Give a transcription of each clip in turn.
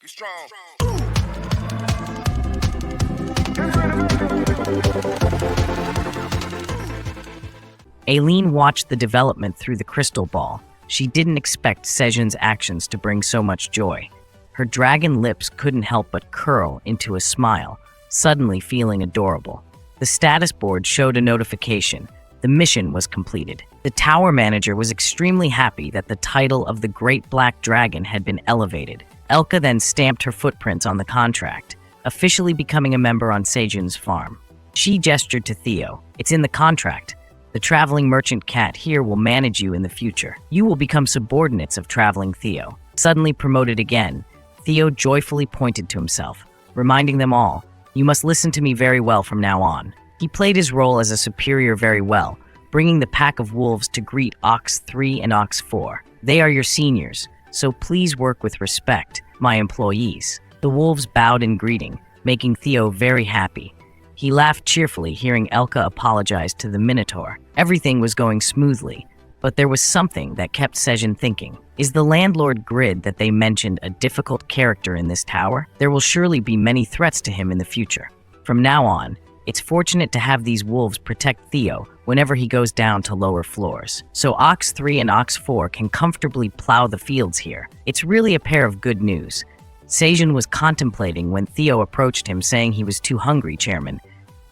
You strong. Aileen watched the development through the crystal ball. She didn't expect Sejun's actions to bring so much joy. Her dragon lips couldn't help but curl into a smile, suddenly feeling adorable. The status board showed a notification. The mission was completed. The tower manager was extremely happy that the title of the Great Black Dragon had been elevated. Elka then stamped her footprints on the contract, officially becoming a member on Sejun's farm. She gestured to Theo. "It's in the contract. The traveling merchant cat here will manage you in the future. You will become subordinates of traveling Theo." Suddenly promoted again, Theo joyfully pointed to himself, reminding them all, "You must listen to me very well from now on." He played his role as a superior very well, bringing the pack of wolves to greet Ox 3 and Ox 4. "They are your seniors, so please work with respect, my employees." The wolves bowed in greeting, making Theo very happy. He laughed cheerfully hearing Elka apologize to the Minotaur. Everything was going smoothly, but there was something that kept Sejun thinking. Is the landlord Grid that they mentioned a difficult character in this tower? There will surely be many threats to him in the future. From now on, it's fortunate to have these wolves protect Theo whenever he goes down to lower floors. So Ox 3 and Ox 4 can comfortably plow the fields here. It's really a pair of good news. Sejun was contemplating when Theo approached him saying he was too hungry, Chairman.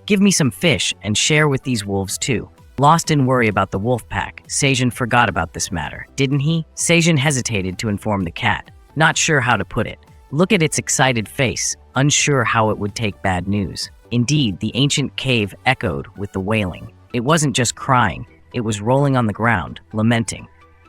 "Give me some fish and share with these wolves too." Lost in worry about the wolf pack, Sejun forgot about this matter, didn't he? Sejun hesitated to inform the cat, not sure how to put it. Look at its excited face, unsure how it would take bad news. Indeed, the ancient cave echoed with the wailing. It wasn't just crying, it was rolling on the ground, lamenting.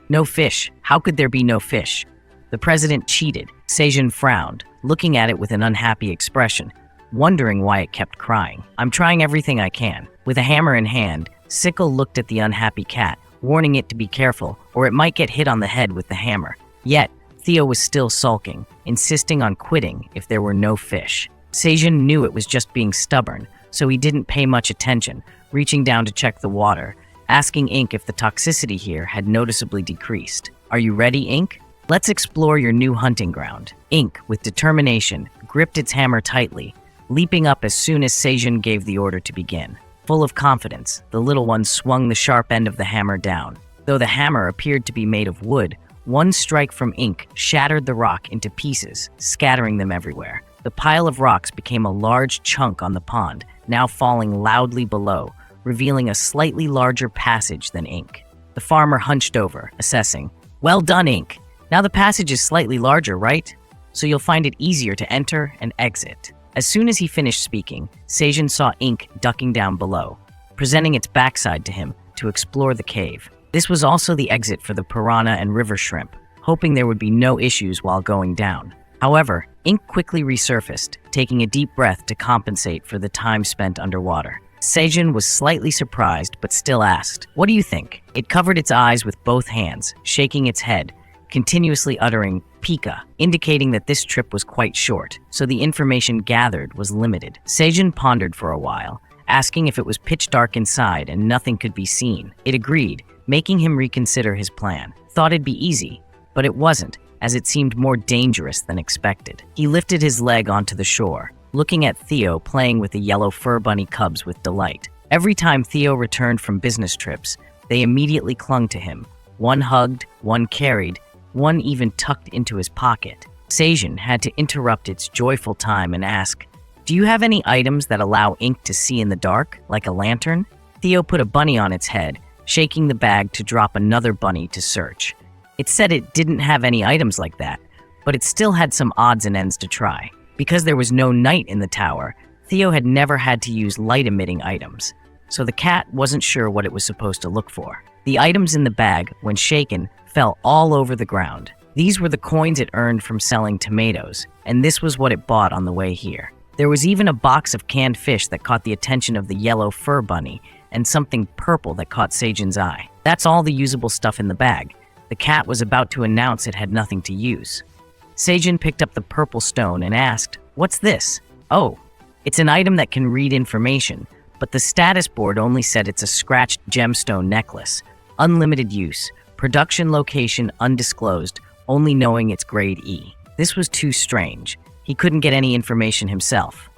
"No fish. How could there be no fish?" The president cheated. Sejun frowned, looking at it with an unhappy expression, wondering why it kept crying. "I'm trying everything I can." With a hammer in hand, Sickle looked at the unhappy cat, warning it to be careful, or it might get hit on the head with the hammer. Yet, Theo was still sulking, insisting on quitting if there were no fish. Sejun knew it was just being stubborn, so he didn't pay much attention, reaching down to check the water, asking Ink if the toxicity here had noticeably decreased. "Are you ready, Ink? Let's explore your new hunting ground." Ink, with determination, gripped its hammer tightly, leaping up as soon as Sejun gave the order to begin. Full of confidence, the little one swung the sharp end of the hammer down. Though the hammer appeared to be made of wood, one strike from Ink shattered the rock into pieces, scattering them everywhere. The pile of rocks became a large chunk on the pond, now falling loudly below, revealing a slightly larger passage than Ink. The farmer hunched over, assessing. "Well done, Ink. Now the passage is slightly larger, right? So you'll find it easier to enter and exit." As soon as he finished speaking, Sejun saw Ink ducking down below, presenting its backside to him to explore the cave. This was also the exit for the piranha and river shrimp, hoping there would be no issues while going down. However, Ink quickly resurfaced, taking a deep breath to compensate for the time spent underwater. Sejun was slightly surprised, but still asked, "What do you think?" It covered its eyes with both hands, shaking its head, continuously uttering "Pika," indicating that this trip was quite short, so the information gathered was limited. Sejun pondered for a while, asking if it was pitch dark inside and nothing could be seen. It agreed, making him reconsider his plan. Thought it'd be easy, but it wasn't, as it seemed more dangerous than expected. He lifted his leg onto the shore, looking at Theo playing with the yellow fur bunny cubs with delight. Every time Theo returned from business trips, they immediately clung to him. One hugged, one carried, one even tucked into his pocket. Sejun had to interrupt its joyful time and ask, "Do you have any items that allow Ink to see in the dark, like a lantern?" Theo put a bunny on its head, shaking the bag to drop another bunny to search. It said it didn't have any items like that, but it still had some odds and ends to try. Because there was no night in the tower, Theo had never had to use light-emitting items, so the cat wasn't sure what it was supposed to look for. The items in the bag, when shaken, fell all over the ground. These were the coins it earned from selling tomatoes, and this was what it bought on the way here. There was even a box of canned fish that caught the attention of the yellow fur bunny, and something purple that caught Sejun's eye. That's all the usable stuff in the bag. The cat was about to announce it had nothing to use. Sejun picked up the purple stone and asked, "What's this?" "Oh, it's an item that can read information, but the status board only said it's a scratched gemstone necklace. Unlimited use. Production location undisclosed, only knowing it's grade E." This was too strange. He couldn't get any information himself.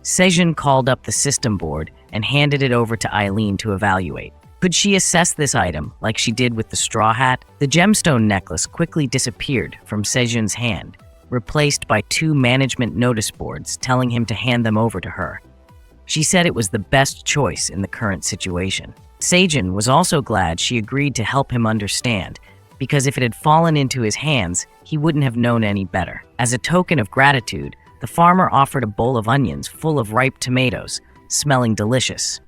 Sejun called up the system board and handed it over to Eileen to evaluate. Could she assess this item like she did with the straw hat? The gemstone necklace quickly disappeared from Sejun's hand, replaced by 2 management notice boards telling him to hand them over to her. She said it was the best choice in the current situation. Sejun was also glad she agreed to help him understand, because if it had fallen into his hands, he wouldn't have known any better. As a token of gratitude, the farmer offered a bowl of onions full of ripe tomatoes, smelling delicious.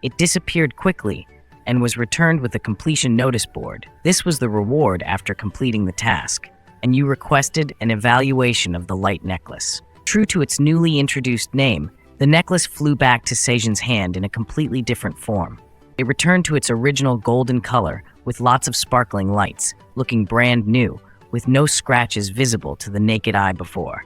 It disappeared quickly and was returned with a completion notice board. This was the reward after completing the task, and you requested an evaluation of the light necklace. True to its newly introduced name, the necklace flew back to Sejun's hand in a completely different form. It returned to its original golden color with lots of sparkling lights, looking brand new, with no scratches visible to the naked eye before.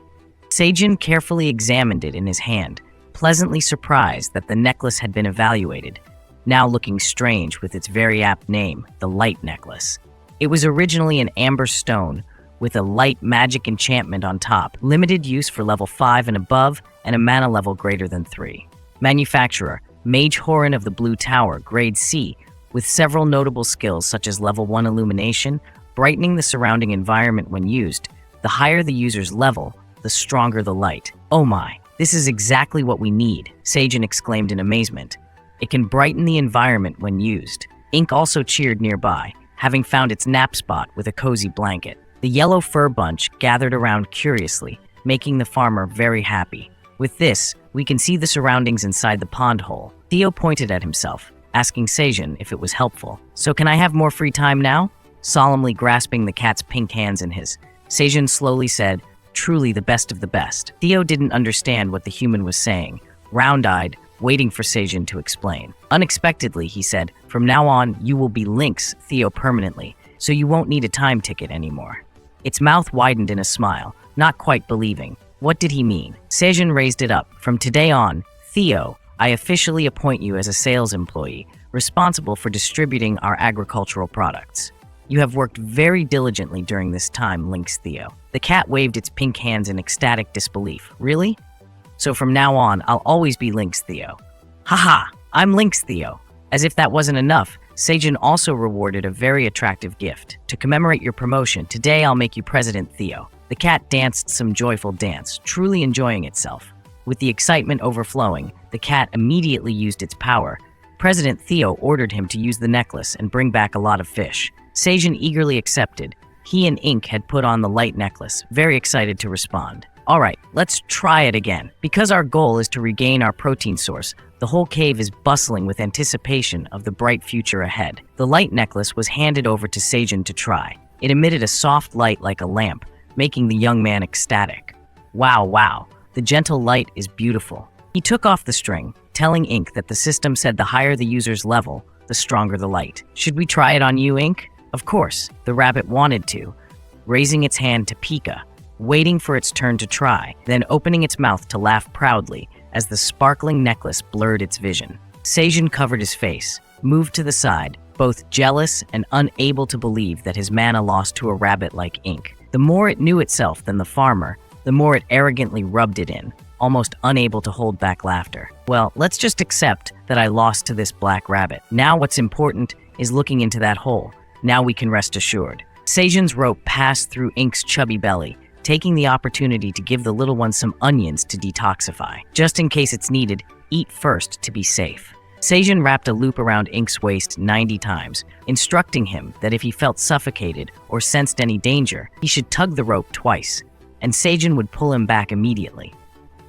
Sejun carefully examined it in his hand, pleasantly surprised that the necklace had been evaluated, now looking strange with its very apt name, the Light Necklace. It was originally an amber stone with a light magic enchantment on top, limited use for level 5 and above, and a mana level greater than 3. Manufacturer, Mage Horan of the Blue Tower, grade C, with several notable skills such as level 1 illumination, brightening the surrounding environment when used. The higher the user's level, the stronger the light. Oh my, this is exactly what we need, Sejun exclaimed in amazement. It can brighten the environment when used. Ink also cheered nearby, having found its nap spot with a cozy blanket. The yellow fur bunch gathered around curiously, making the farmer very happy. With this, we can see the surroundings inside the pond hole. Theo pointed at himself, asking Sejun if it was helpful. So can I have more free time now? Solemnly grasping the cat's pink hands in his, Sejun slowly said, truly the best of the best. Theo didn't understand what the human was saying, round-eyed, waiting for Sejun to explain. Unexpectedly, he said, from now on, you will be Lynx, Theo, permanently, so you won't need a time ticket anymore. Its mouth widened in a smile, not quite believing. What did he mean? Sejun raised it up. From today on, Theo, I officially appoint you as a sales employee, responsible for distributing our agricultural products. You have worked very diligently during this time, Lynx Theo. The cat waved its pink hands in ecstatic disbelief. Really? So from now on, I'll always be Lynx Theo. Haha, I'm Lynx Theo. As if that wasn't enough, Sejun also rewarded a very attractive gift. To commemorate your promotion, today I'll make you President Theo. The cat danced some joyful dance, truly enjoying itself. With the excitement overflowing, the cat immediately used its power. President Theo ordered him to use the necklace and bring back a lot of fish. Sejun eagerly accepted. He and Ink had put on the light necklace, very excited to respond. All right, let's try it again. Because our goal is to regain our protein source, the whole cave is bustling with anticipation of the bright future ahead. The light necklace was handed over to Sejun to try. It emitted a soft light like a lamp, making the young man ecstatic. Wow, the gentle light is beautiful. He took off the string, telling Ink that the system said the higher the user's level, the stronger the light. Should we try it on you, Ink? Of course, the rabbit wanted to, raising its hand to Pika, waiting for its turn to try, then opening its mouth to laugh proudly as the sparkling necklace blurred its vision. Sejun covered his face, moved to the side, both jealous and unable to believe that his mana lost to a rabbit like Ink. The more it knew itself than the farmer, the more it arrogantly rubbed it in, almost unable to hold back laughter. Well, let's just accept that I lost to this black rabbit. Now what's important is looking into that hole. Now we can rest assured. Sejun's rope passed through Ink's chubby belly, taking the opportunity to give the little one some onions to detoxify. Just in case it's needed, eat first to be safe. Sejun wrapped a loop around Ink's waist 90 times, instructing him that if he felt suffocated or sensed any danger, he should tug the rope twice, and Sejun would pull him back immediately.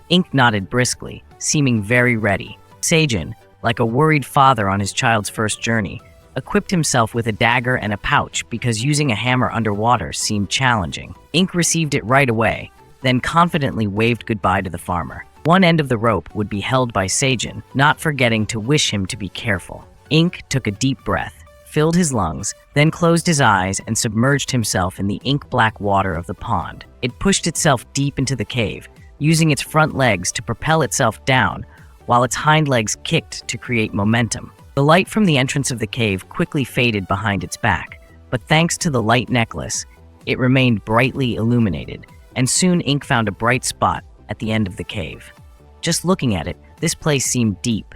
Ink nodded briskly, seeming very ready. Sejun, like a worried father on his child's first journey, equipped himself with a dagger and a pouch because using a hammer underwater seemed challenging. Ink received it right away, then confidently waved goodbye to the farmer. One end of the rope would be held by Sejun, not forgetting to wish him to be careful. Ink took a deep breath, filled his lungs, then closed his eyes and submerged himself in the ink-black water of the pond. It pushed itself deep into the cave, using its front legs to propel itself down, while its hind legs kicked to create momentum. The light from the entrance of the cave quickly faded behind its back, but thanks to the light necklace, it remained brightly illuminated, and soon Ink found a bright spot at the end of the cave. Just looking at it, this place seemed deep.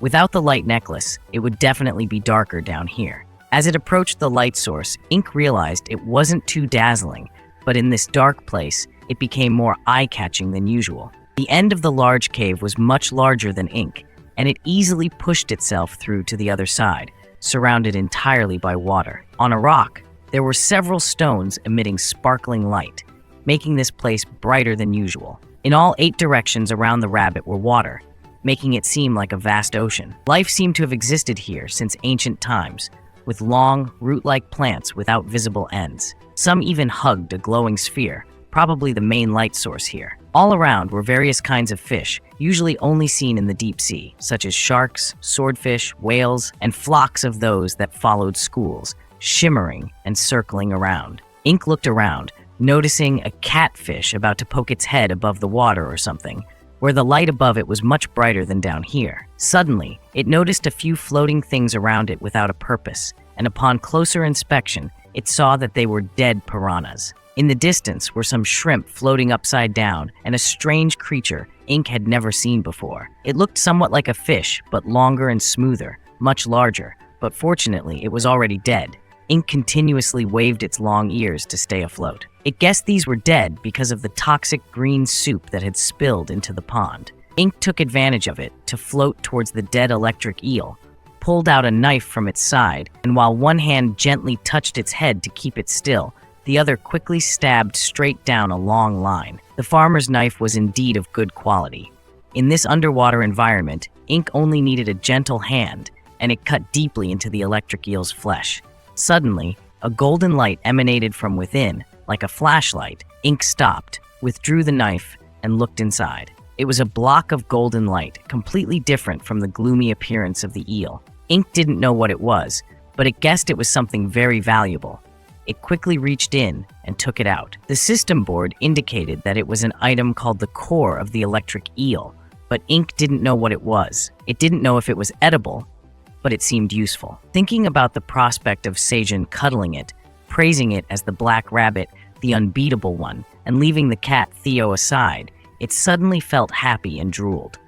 Without the light necklace, it would definitely be darker down here. As it approached the light source, Ink realized it wasn't too dazzling, but in this dark place, it became more eye-catching than usual. The end of the large cave was much larger than Ink, and it easily pushed itself through to the other side, surrounded entirely by water. On a rock, there were several stones emitting sparkling light, making this place brighter than usual. In all 8 directions around the rabbit were water, making it seem like a vast ocean. Life seemed to have existed here since ancient times, with long, root-like plants without visible ends. Some even hugged a glowing sphere, probably the main light source here. All around were various kinds of fish, usually only seen in the deep sea, such as sharks, swordfish, whales, and flocks of those that followed schools, shimmering and circling around. Ink looked around, noticing a catfish about to poke its head above the water or something, where the light above it was much brighter than down here. Suddenly, it noticed a few floating things around it without a purpose, and upon closer inspection, it saw that they were dead piranhas. In the distance were some shrimp floating upside down and a strange creature Ink had never seen before. It looked somewhat like a fish, but longer and smoother, much larger, but fortunately it was already dead. Ink continuously waved its long ears to stay afloat. It guessed these were dead because of the toxic green soup that had spilled into the pond. Ink took advantage of it to float towards the dead electric eel, pulled out a knife from its side, and while one hand gently touched its head to keep it still, the other quickly stabbed straight down a long line. The farmer's knife was indeed of good quality. In this underwater environment, Ink only needed a gentle hand, and it cut deeply into the electric eel's flesh. Suddenly, a golden light emanated from within, like a flashlight. Ink stopped, withdrew the knife, and looked inside. It was a block of golden light, completely different from the gloomy appearance of the eel. Ink didn't know what it was, but it guessed it was something very valuable. It quickly reached in and took it out. The system board indicated that it was an item called the core of the electric eel, but Ink didn't know what it was. It didn't know if it was edible, but it seemed useful. Thinking about the prospect of Sejun cuddling it, praising it as the black rabbit, the unbeatable one, and leaving the cat Theo aside, it suddenly felt happy and drooled.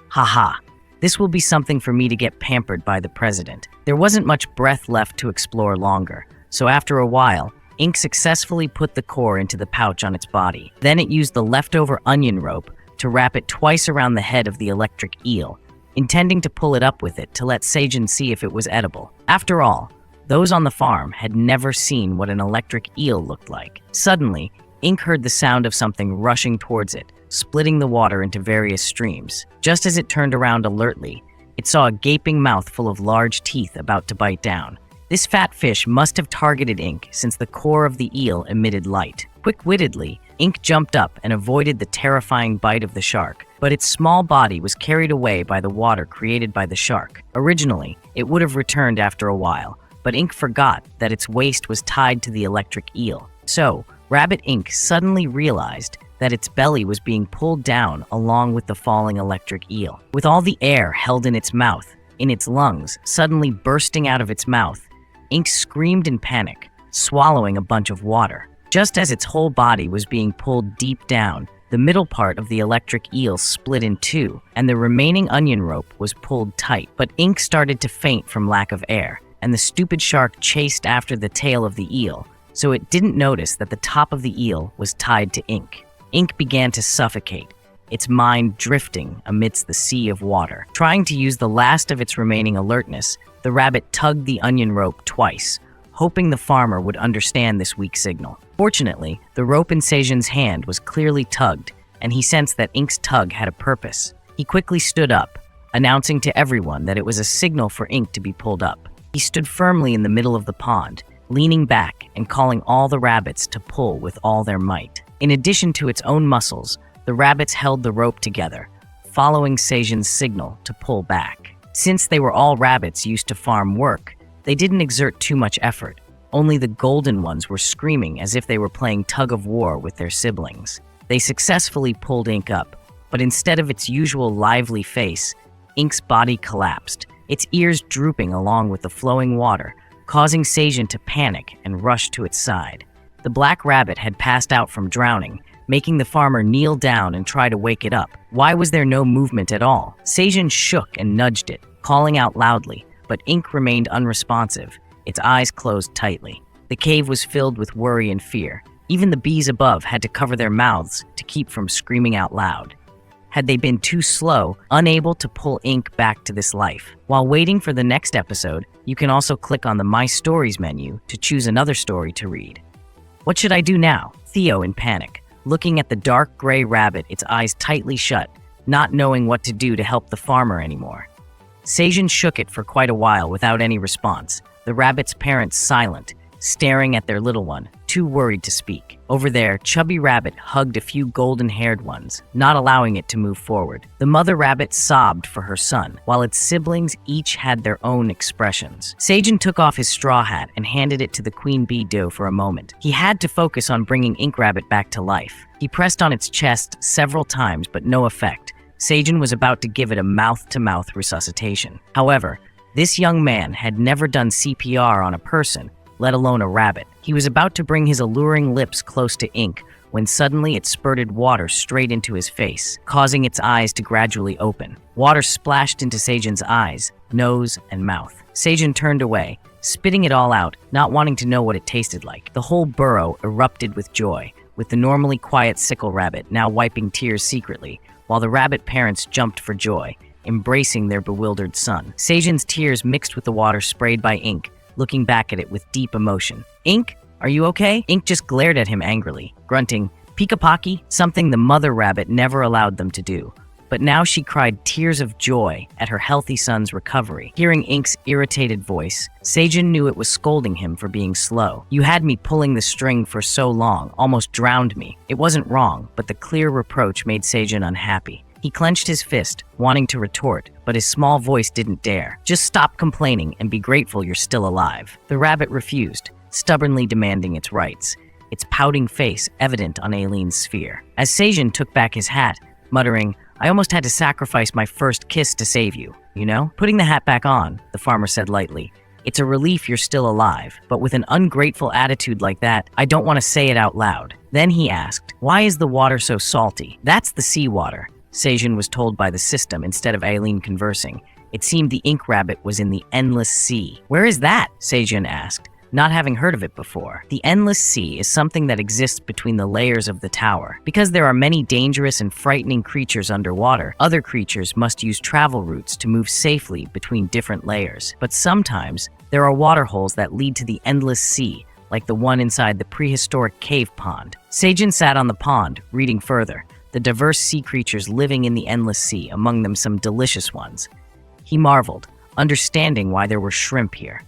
Haha, this will be something for me to get pampered by the president. There wasn't much breath left to explore longer, so after a while, Ink successfully put the core into the pouch on its body. Then it used the leftover onion rope to wrap it twice around the head of the electric eel, intending to pull it up with it to let Sejun see if it was edible. After all, those on the farm had never seen what an electric eel looked like. Suddenly, Ink heard the sound of something rushing towards it, splitting the water into various streams. Just as it turned around alertly, it saw a gaping mouth full of large teeth about to bite down. This fat fish must have targeted Ink since the core of the eel emitted light. Quick-wittedly, Ink jumped up and avoided the terrifying bite of the shark, but its small body was carried away by the water created by the shark. Originally, it would have returned after a while, but Ink forgot that its waist was tied to the electric eel. So, Rabbit Ink suddenly realized that its belly was being pulled down along with the falling electric eel. With all the air held in its mouth, in its lungs, suddenly bursting out of its mouth, Ink screamed in panic, swallowing a bunch of water. Just as its whole body was being pulled deep down, the middle part of the electric eel split in two, and the remaining onion rope was pulled tight. But Ink started to faint from lack of air, and the stupid shark chased after the tail of the eel, so it didn't notice that the top of the eel was tied to Ink. Ink began to suffocate, its mind drifting amidst the sea of water. Trying to use the last of its remaining alertness, the rabbit tugged the onion rope twice, hoping the farmer would understand this weak signal. Fortunately, the rope in Sejun's hand was clearly tugged, and he sensed that Ink's tug had a purpose. He quickly stood up, announcing to everyone that it was a signal for Ink to be pulled up. He stood firmly in the middle of the pond, leaning back and calling all the rabbits to pull with all their might. In addition to its own muscles, the rabbits held the rope together, following Sejun's signal to pull back. Since they were all rabbits used to farm work, they didn't exert too much effort. Only the golden ones were screaming as if they were playing tug-of-war with their siblings. They successfully pulled Ink up, but instead of its usual lively face, Ink's body collapsed, its ears drooping along with the flowing water, causing Sejun to panic and rush to its side. The black rabbit had passed out from drowning, making the farmer kneel down and try to wake it up. Why was there no movement at all? Sejun shook and nudged it, calling out loudly, but Ink remained unresponsive, its eyes closed tightly. The cave was filled with worry and fear. Even the bees above had to cover their mouths to keep from screaming out loud. Had they been too slow, unable to pull Ink back to this life? While waiting for the next episode, you can also click on the My Stories menu to choose another story to read. What should I do now? Theo in panic, looking at the dark gray rabbit, its eyes tightly shut, not knowing what to do to help the farmer anymore. Sejun shook it for quite a while without any response, the rabbit's parents silent, staring at their little one, too worried to speak. Over there, Chubby Rabbit hugged a few golden-haired ones, not allowing it to move forward. The mother rabbit sobbed for her son, while its siblings each had their own expressions. Sejun took off his straw hat and handed it to the queen bee doe for a moment. He had to focus on bringing Ink Rabbit back to life. He pressed on its chest several times, but no effect. Sejun was about to give it a mouth-to-mouth resuscitation. However, this young man had never done CPR on a person, let alone a rabbit. He was about to bring his alluring lips close to Ink when suddenly it spurted water straight into his face, causing its eyes to gradually open. Water splashed into Sejun's eyes, nose, and mouth. Sejun turned away, spitting it all out, not wanting to know what it tasted like. The whole burrow erupted with joy, with the normally quiet sickle rabbit now wiping tears secretly, while the rabbit parents jumped for joy, embracing their bewildered son. Sejun's tears mixed with the water sprayed by Ink, looking back at it with deep emotion. Ink, are you okay? Ink just glared at him angrily, grunting, "Pikapaki," something the mother rabbit never allowed them to do. But now she cried tears of joy at her healthy son's recovery. Hearing Ink's irritated voice, Sejun knew it was scolding him for being slow. "You had me pulling the string for so long, almost drowned me." It wasn't wrong, but the clear reproach made Sejun unhappy. He clenched his fist, wanting to retort, but his small voice didn't dare. "Just stop complaining and be grateful you're still alive." The rabbit refused, stubbornly demanding its rights, its pouting face evident on Aileen's sphere. As Sejun took back his hat, muttering, "I almost had to sacrifice my first kiss to save you, you know?" Putting the hat back on, the farmer said lightly, "It's a relief you're still alive, but with an ungrateful attitude like that, I don't want to say it out loud." Then he asked, "Why is the water so salty?" "That's the seawater," Sejun was told by the system instead of Aileen conversing. It seemed the Ink Rabbit was in the Endless Sea. "Where is that?" Sejun asked, not having heard of it before. The Endless Sea is something that exists between the layers of the tower. Because there are many dangerous and frightening creatures underwater, other creatures must use travel routes to move safely between different layers. But sometimes, there are water holes that lead to the Endless Sea, like the one inside the prehistoric cave pond. Sejun sat on the pond, reading further. The diverse sea creatures living in the Endless Sea, among them some delicious ones. He marveled, understanding why there were shrimp here.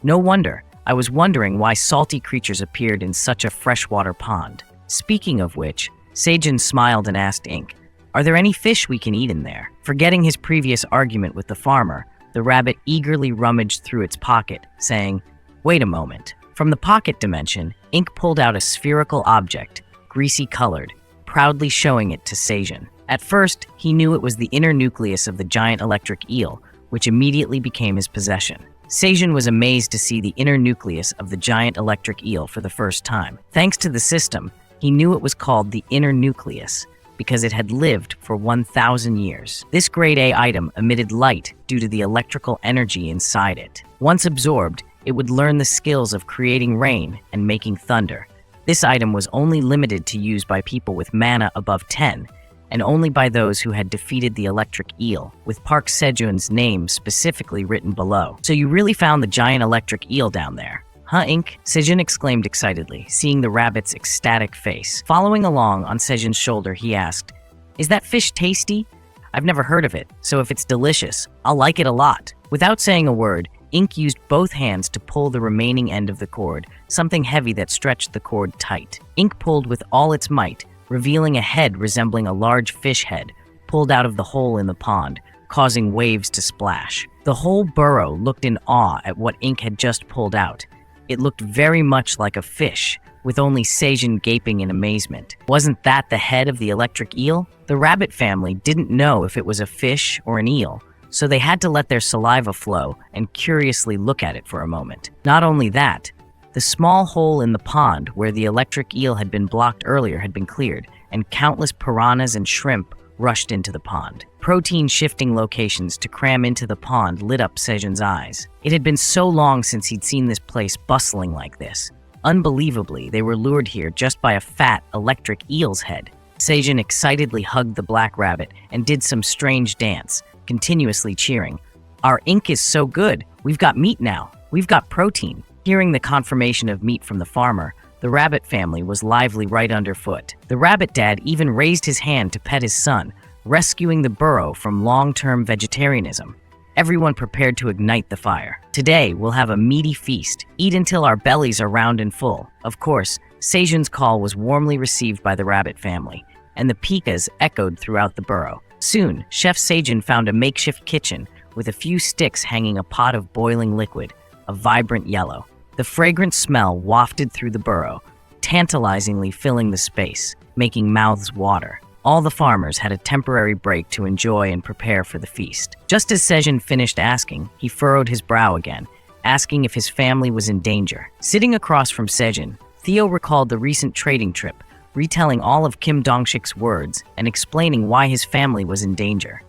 "No wonder. I was wondering why salty creatures appeared in such a freshwater pond." Speaking of which, Sejun smiled and asked Ink, "Are there any fish we can eat in there?" Forgetting his previous argument with the farmer, the rabbit eagerly rummaged through its pocket, saying, "Wait a moment." From the pocket dimension, Ink pulled out a spherical object, greasy-colored, proudly showing it to Sejun. At first, he knew it was the inner nucleus of the giant electric eel, which immediately became his possession. Sejun was amazed to see the inner nucleus of the giant electric eel for the first time. Thanks to the system, he knew it was called the inner nucleus because it had lived for 1,000 years. This grade A item emitted light due to the electrical energy inside it. Once absorbed, it would learn the skills of creating rain and making thunder. This item was only limited to use by people with mana above 10, and only by those who had defeated the electric eel, with Park Sejun's name specifically written below. "So you really found the giant electric eel down there, huh, Ink?" Sejun exclaimed excitedly, seeing the rabbit's ecstatic face. Following along on Sejun's shoulder, he asked, "Is that fish tasty? I've never heard of it, so if it's delicious, I'll like it a lot." Without saying a word, Ink used both hands to pull the remaining end of the cord, something heavy that stretched the cord tight. Ink pulled with all its might, revealing a head resembling a large fish head, pulled out of the hole in the pond, causing waves to splash. The whole burrow looked in awe at what Ink had just pulled out. It looked very much like a fish, with only Sejun gaping in amazement. Wasn't that the head of the electric eel? The rabbit family didn't know if it was a fish or an eel, so they had to let their saliva flow and curiously look at it for a moment. Not only that, The small hole in the pond where the electric eel had been blocked earlier had been cleared, and countless piranhas and shrimp rushed into the pond. Protein shifting locations to cram into the pond lit up Sejun's eyes. It had been so long since he'd seen this place bustling like this. Unbelievably, they were lured here just by a fat, electric eel's head. Sejun excitedly hugged the black rabbit and did some strange dance, continuously cheering. "Our ink is so good! We've got meat now! We've got protein!" Hearing the confirmation of meat from the farmer, the rabbit family was lively right underfoot. The rabbit dad even raised his hand to pet his son, rescuing the burrow from long-term vegetarianism. Everyone prepared to ignite the fire. "Today, we'll have a meaty feast. Eat until our bellies are round and full." Of course, Sejun's call was warmly received by the rabbit family, and the pikas echoed throughout the burrow. Soon, Chef Sejun found a makeshift kitchen with a few sticks hanging a pot of boiling liquid, a vibrant yellow. The fragrant smell wafted through the burrow, tantalizingly filling the space, making mouths water. All the farmers had a temporary break to enjoy and prepare for the feast. Just as Sejun finished asking, he furrowed his brow again, asking if his family was in danger. Sitting across from Sejun, Theo recalled the recent trading trip, retelling all of Kim Dongshik's words and explaining why his family was in danger.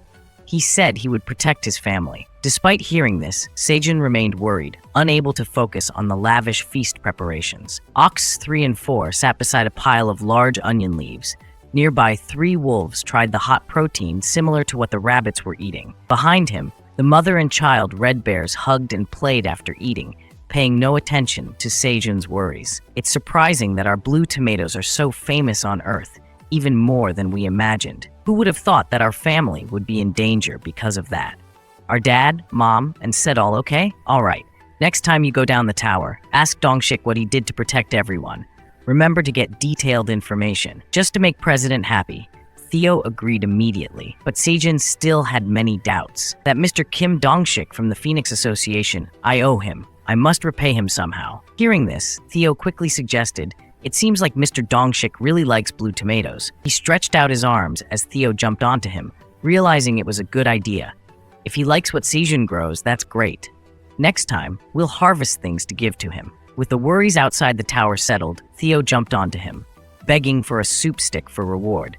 He said he would protect his family. Despite hearing this, Sejun remained worried, unable to focus on the lavish feast preparations. Ox 3 and 4 sat beside a pile of large onion leaves. Nearby, 3 wolves tried the hot protein similar to what the rabbits were eating. Behind him, the mother and child red bears hugged and played after eating, paying no attention to Sejun's worries. It's surprising that our blue tomatoes are so famous on Earth, even more than we imagined. Who would have thought that our family would be in danger because of that? Our dad, mom, and said all okay? All right. Next time you go down the tower, ask Dongshik what he did to protect everyone. Remember to get detailed information, just to make President happy. Theo agreed immediately, but Sejun still had many doubts. That Mr. Kim Dongshik from the Phoenix Association, I owe him. I must repay him somehow. Hearing this, Theo quickly suggested, "It seems like Mr. Dongshik really likes blue tomatoes." He stretched out his arms as Theo jumped onto him, realizing it was a good idea. If he likes what Sejun grows, that's great. Next time, we'll harvest things to give to him. With the worries outside the tower settled, Theo jumped onto him, begging for a soup stick for reward.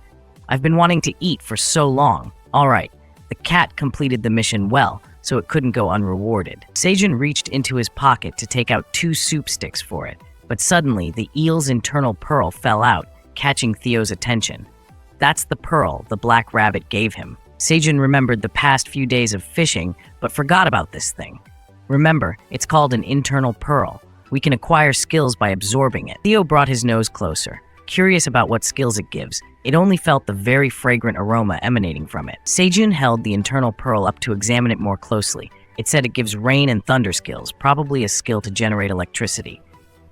"I've been wanting to eat for so long." All right, the cat completed the mission well, so it couldn't go unrewarded. Sejun reached into his pocket to take out 2 soup sticks for it, but suddenly the eel's internal pearl fell out, catching Theo's attention. That's the pearl the black rabbit gave him. Sejun remembered the past few days of fishing, but forgot about this thing. Remember, it's called an internal pearl. We can acquire skills by absorbing it. Theo brought his nose closer, curious about what skills it gives. It only felt the very fragrant aroma emanating from it. Sejun held the internal pearl up to examine it more closely. It said it gives rain and thunder skills, probably a skill to generate electricity.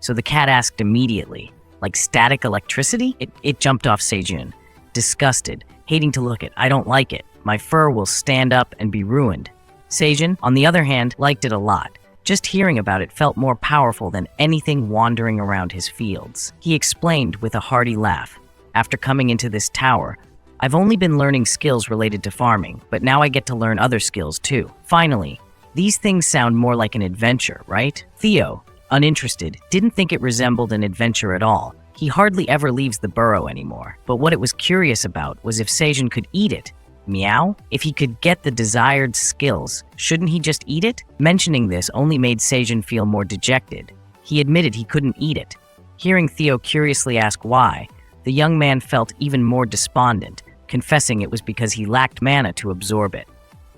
So the cat asked immediately, "Like static electricity?" It jumped off Sejun, disgusted, hating to look at. "I don't like it. My fur will stand up and be ruined." Sejun, on the other hand, liked it a lot. Just hearing about it felt more powerful than anything wandering around his fields. He explained with a hearty laugh, "After coming into this tower, I've only been learning skills related to farming, but now I get to learn other skills too. Finally, these things sound more like an adventure, right?" Theo, uninterested, didn't think it resembled an adventure at all. He hardly ever leaves the burrow anymore. But what it was curious about was if Sejun could eat it. Meow? If he could get the desired skills, shouldn't he just eat it? Mentioning this only made Sejun feel more dejected. He admitted he couldn't eat it. Hearing Theo curiously ask why, the young man felt even more despondent, confessing it was because he lacked mana to absorb it.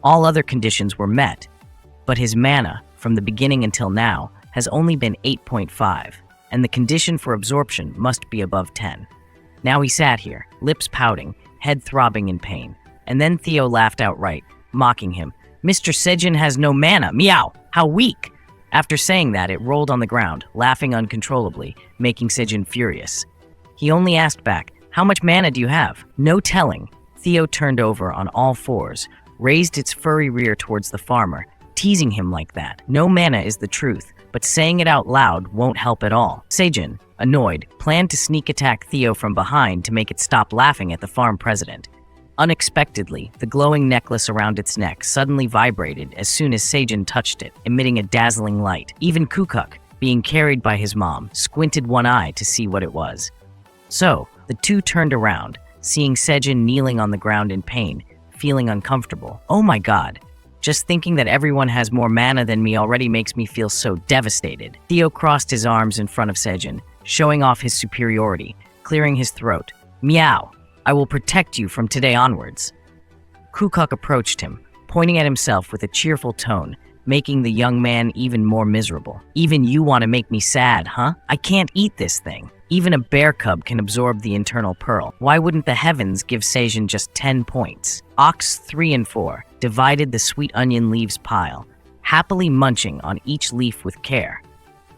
All other conditions were met, but his mana, from the beginning until now, has only been 8.5, and the condition for absorption must be above 10. Now he sat here, lips pouting, head throbbing in pain. And then Theo laughed outright, mocking him. "Mr. Sejun has no mana, meow! How weak!" After saying that, it rolled on the ground, laughing uncontrollably, making Sejun furious. He only asked back, "How much mana do you have?" No telling. Theo turned over on all fours, raised its furry rear towards the farmer, teasing him like that. No mana is the truth, but saying it out loud won't help at all. Sejun, annoyed, planned to sneak attack Theo from behind to make it stop laughing at the farm president. Unexpectedly, the glowing necklace around its neck suddenly vibrated as soon as Sejun touched it, emitting a dazzling light. Even Kukuk, being carried by his mom, squinted one eye to see what it was. So, the two turned around, seeing Sejun kneeling on the ground in pain, feeling uncomfortable. Oh my god, just thinking that everyone has more mana than me already makes me feel so devastated. Theo crossed his arms in front of Sejun, showing off his superiority, clearing his throat. Meow, I will protect you from today onwards. Kukuk approached him, pointing at himself with a cheerful tone, making the young man even more miserable. Even you want to make me sad, huh? I can't eat this thing. Even a bear cub can absorb the internal pearl. Why wouldn't the heavens give Sejun just 10 points? Ox 3 and 4 divided the sweet onion leaves pile, happily munching on each leaf with care.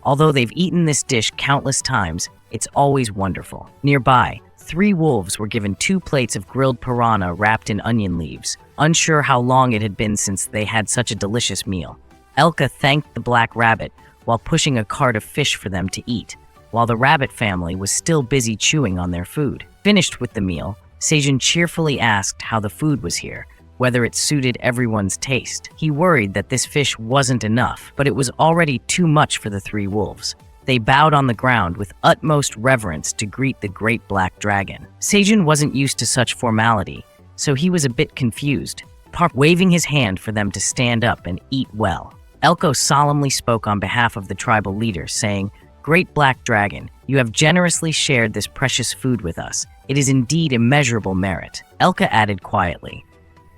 Although they've eaten this dish countless times, it's always wonderful. Nearby, 3 wolves were given 2 plates of grilled piranha wrapped in onion leaves, unsure how long it had been since they had such a delicious meal. Elka thanked the black rabbit while pushing a cart of fish for them to eat, while the rabbit family was still busy chewing on their food. Finished with the meal, Sejun cheerfully asked how the food was here, whether it suited everyone's taste. He worried that this fish wasn't enough, but it was already too much for the 3 wolves. They bowed on the ground with utmost reverence to greet the great black dragon. Sejun wasn't used to such formality, so he was a bit confused, waving his hand for them to stand up and eat well. Elko solemnly spoke on behalf of the tribal leader, saying, "Great Black Dragon, you have generously shared this precious food with us. It is indeed immeasurable merit." Elka added quietly,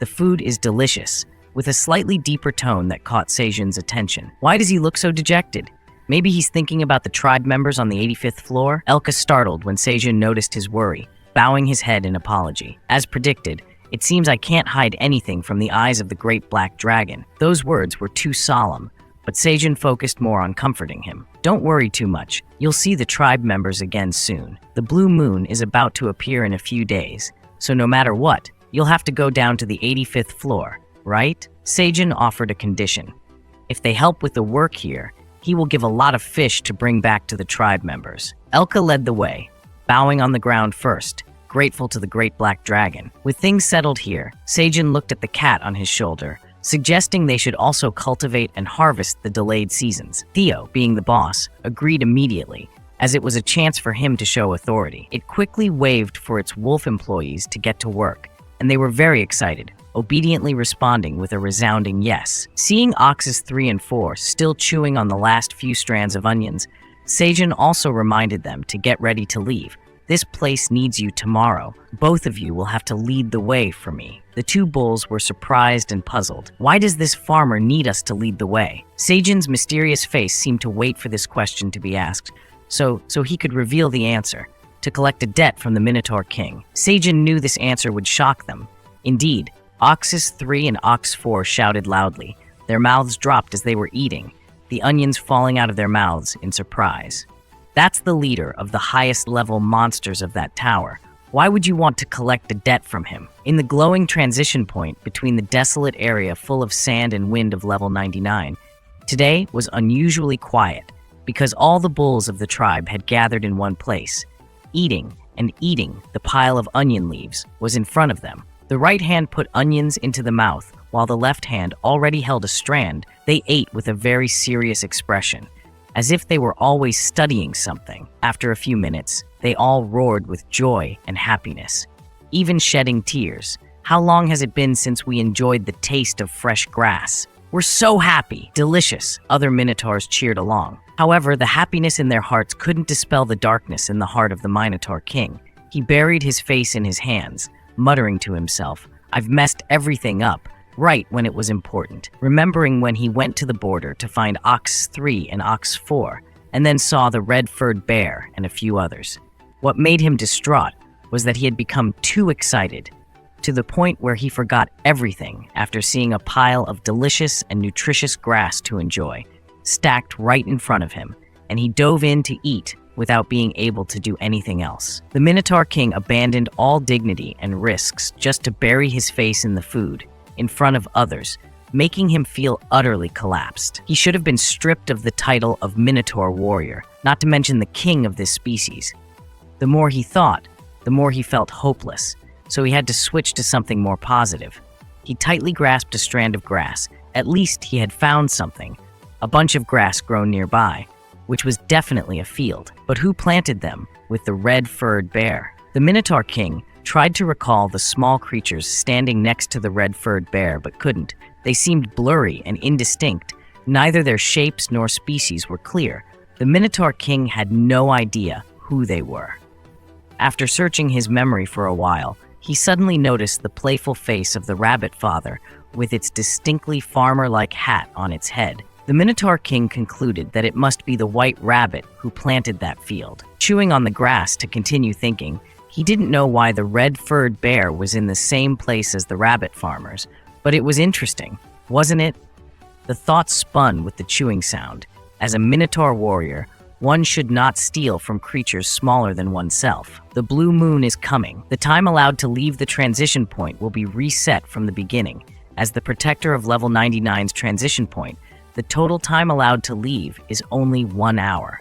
"The food is delicious," with a slightly deeper tone that caught Sejun's attention. Why does he look so dejected? Maybe he's thinking about the tribe members on the 85th floor? Elka startled when Sejun noticed his worry, bowing his head in apology. As predicted, "It seems I can't hide anything from the eyes of the great black dragon." Those words were too solemn, but Sejun focused more on comforting him. "Don't worry too much. You'll see the tribe members again soon. The blue moon is about to appear in a few days, so no matter what, you'll have to go down to the 85th floor, right?" Sejun offered a condition. If they help with the work here, he will give a lot of fish to bring back to the tribe members. Elka led the way, bowing on the ground first, grateful to the great black dragon. With things settled here, Sejun looked at the cat on his shoulder, suggesting they should also cultivate and harvest the delayed seasons. Theo, being the boss, agreed immediately, as it was a chance for him to show authority. It quickly waved for its wolf employees to get to work, and they were very excited, obediently responding with a resounding yes. Seeing Oxes 3 and 4 still chewing on the last few strands of onions, Sejun also reminded them to get ready to leave. "This place needs you tomorrow. Both of you will have to lead the way for me." The 2 bulls were surprised and puzzled. Why does this farmer need us to lead the way? Sejun's mysterious face seemed to wait for this question to be asked, so he could reveal the answer: to collect a debt from the Minotaur King. Sejun knew this answer would shock them. Indeed, Oxes 3 and Ox 4 shouted loudly. Their mouths dropped as they were eating, the onions falling out of their mouths in surprise. "That's the leader of the highest level monsters of that tower. Why would you want to collect a debt from him?" In the glowing transition point between the desolate area full of sand and wind of level 99, today was unusually quiet because all the bulls of the tribe had gathered in one place. Eating and eating the pile of onion leaves was in front of them. The right hand put onions into the mouth, while the left hand already held a strand. They ate with a very serious expression, as if they were always studying something. After a few minutes, they all roared with joy and happiness, even shedding tears. "How long has it been since we enjoyed the taste of fresh grass? We're so happy!" "Delicious!" Other minotaurs cheered along. However, the happiness in their hearts couldn't dispel the darkness in the heart of the Minotaur King. He buried his face in his hands, muttering to himself, "I've messed everything up, right when it was important." Remembering when he went to the border to find Ox 3 and Ox 4, and then saw the red-furred bear and a few others. What made him distraught was that he had become too excited, to the point where he forgot everything after seeing a pile of delicious and nutritious grass to enjoy, stacked right in front of him, and he dove in to eat without being able to do anything else. The Minotaur King abandoned all dignity and risks just to bury his face in the food, in front of others, making him feel utterly collapsed. He should have been stripped of the title of Minotaur Warrior, not to mention the king of this species. The more he thought, the more he felt hopeless, so he had to switch to something more positive. He tightly grasped a strand of grass. At least he had found something, a bunch of grass grown nearby. which was definitely a field. But who planted them with the red-furred bear? The Minotaur King tried to recall the small creatures standing next to the red-furred bear, but couldn't. They seemed blurry and indistinct. Neither their shapes nor species were clear. The Minotaur King had no idea who they were. After searching his memory for a while, he suddenly noticed the playful face of the rabbit father with its distinctly farmer-like hat on its head. The Minotaur King concluded that it must be the white rabbit who planted that field. Chewing on the grass to continue thinking, he didn't know why the red-furred bear was in the same place as the rabbit farmers, but it was interesting, wasn't it? The thought spun with the chewing sound. As a Minotaur warrior, one should not steal from creatures smaller than oneself. The blue moon is coming. The time allowed to leave the transition point will be reset from the beginning. As the protector of level 99's transition point, the total time allowed to leave is only 1 hour.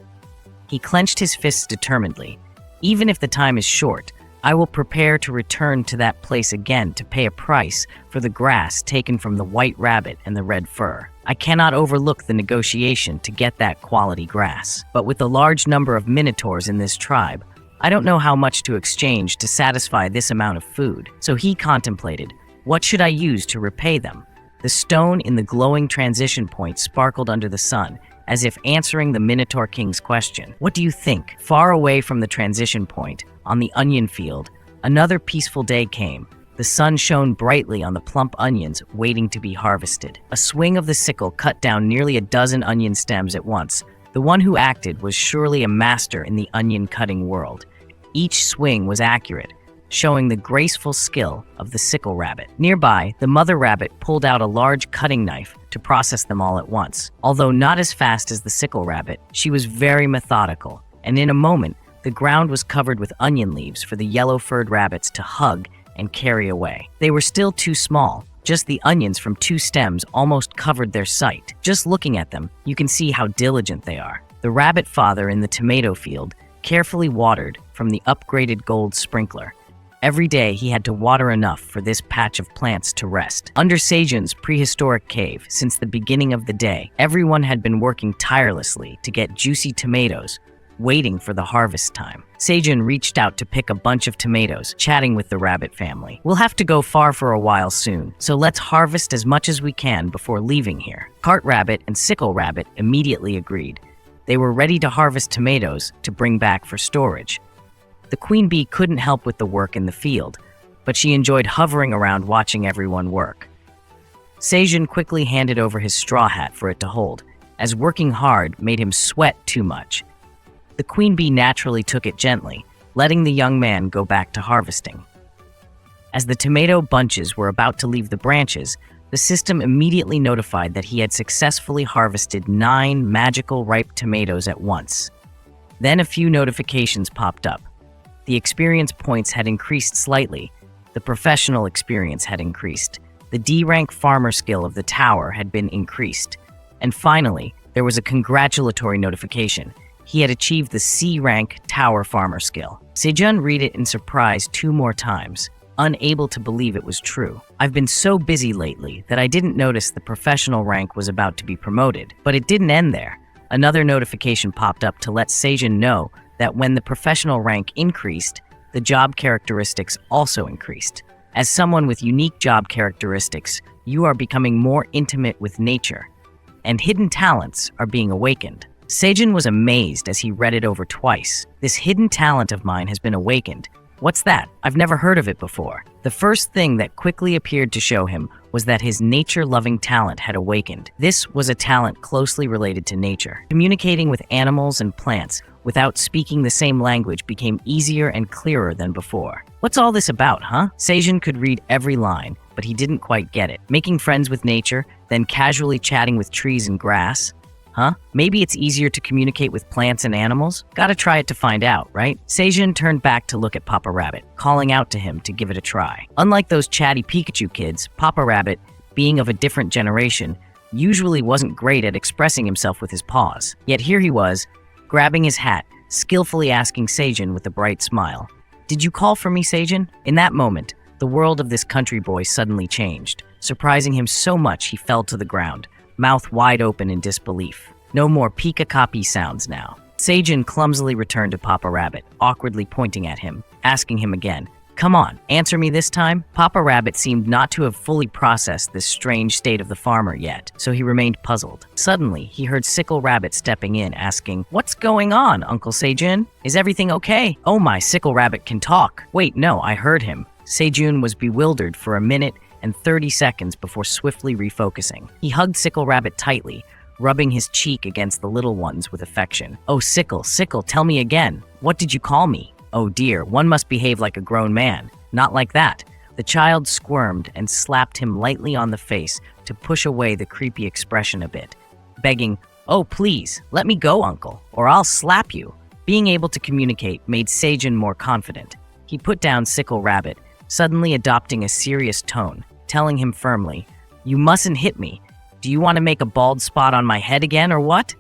He clenched his fists determinedly. Even if the time is short, I will prepare to return to that place again to pay a price for the grass taken from the white rabbit and the red fur. I cannot overlook the negotiation to get that quality grass. But with the large number of minotaurs in this tribe, I don't know how much to exchange to satisfy this amount of food. So he contemplated, what should I use to repay them? The stone in the glowing transition point sparkled under the sun, as if answering the Minotaur King's question. What do you think? Far away from the transition point, on the onion field, another peaceful day came. The sun shone brightly on the plump onions waiting to be harvested. A swing of the sickle cut down nearly a dozen onion stems at once. The one who acted was surely a master in the onion-cutting world. Each swing was accurate, showing the graceful skill of the sickle rabbit. Nearby, the mother rabbit pulled out a large cutting knife to process them all at once. Although not as fast as the sickle rabbit, she was very methodical, and in a moment, the ground was covered with onion leaves for the yellow-furred rabbits to hug and carry away. They were still too small. Just the onions from 2 stems almost covered their sight. Just looking at them, you can see how diligent they are. The rabbit father in the tomato field carefully watered from the upgraded gold sprinkler. Every day he had to water enough for this patch of plants to rest. Under Sejun's prehistoric cave, since the beginning of the day, everyone had been working tirelessly to get juicy tomatoes, waiting for the harvest time. Sejun reached out to pick a bunch of tomatoes, chatting with the rabbit family. We'll have to go far for a while soon, so let's harvest as much as we can before leaving here. Cart rabbit and sickle rabbit immediately agreed. They were ready to harvest tomatoes to bring back for storage. The queen bee couldn't help with the work in the field, but she enjoyed hovering around watching everyone work. Sejun quickly handed over his straw hat for it to hold, as working hard made him sweat too much. The queen bee naturally took it gently, letting the young man go back to harvesting. As the tomato bunches were about to leave the branches, the system immediately notified that he had successfully harvested 9 magical ripe tomatoes at once. Then a few notifications popped up. The experience points had increased slightly. The professional experience had increased. The D-rank farmer skill of the tower had been increased. And finally, there was a congratulatory notification. He had achieved the C-rank tower farmer skill. Sejun read it in surprise 2 more times, unable to believe it was true. I've been so busy lately that I didn't notice the professional rank was about to be promoted. But it didn't end there. Another notification popped up to let Sejun know that when the professional rank increased, the job characteristics also increased. As someone with unique job characteristics, you are becoming more intimate with nature, and hidden talents are being awakened. Sejun was amazed as he read it over twice. This hidden talent of mine has been awakened. What's that? I've never heard of it before. The first thing that quickly appeared to show him was that his nature-loving talent had awakened. This was a talent closely related to nature. Communicating with animals and plants without speaking the same language became easier and clearer than before. What's all this about, huh? Sejun could read every line, but he didn't quite get it. Making friends with nature, then casually chatting with trees and grass? Huh? Maybe it's easier to communicate with plants and animals? Gotta try it to find out, right? Sejun turned back to look at Papa Rabbit, calling out to him to give it a try. Unlike those chatty Pikachu kids, Papa Rabbit, being of a different generation, usually wasn't great at expressing himself with his paws. Yet here he was, grabbing his hat, skillfully asking Sejun with a bright smile, "Did you call for me, Sejun?" In that moment, the world of this country boy suddenly changed, surprising him so much he fell to the ground, mouth wide open in disbelief. No more Pika-copy sounds now. Sejun clumsily returned to Papa Rabbit, awkwardly pointing at him, asking him again, "Come on, answer me this time?" Papa Rabbit seemed not to have fully processed this strange state of the farmer yet, so he remained puzzled. Suddenly, he heard Sickle Rabbit stepping in, asking, "What's going on, Uncle Sejun? Is everything okay?" "Oh my, Sickle Rabbit can talk." "Wait, no, I heard him." Sejun was bewildered for a minute and 30 seconds before swiftly refocusing. He hugged Sickle Rabbit tightly, rubbing his cheek against the little ones with affection. "Oh, Sickle, tell me again. What did you call me?" "Oh dear, one must behave like a grown man. Not like that." The child squirmed and slapped him lightly on the face to push away the creepy expression a bit, begging, "Oh, please, let me go, Uncle, or I'll slap you." Being able to communicate made Sejun more confident. He put down Sickle Rabbit, suddenly adopting a serious tone, telling him firmly, "You mustn't hit me. Do you want to make a bald spot on my head again or what?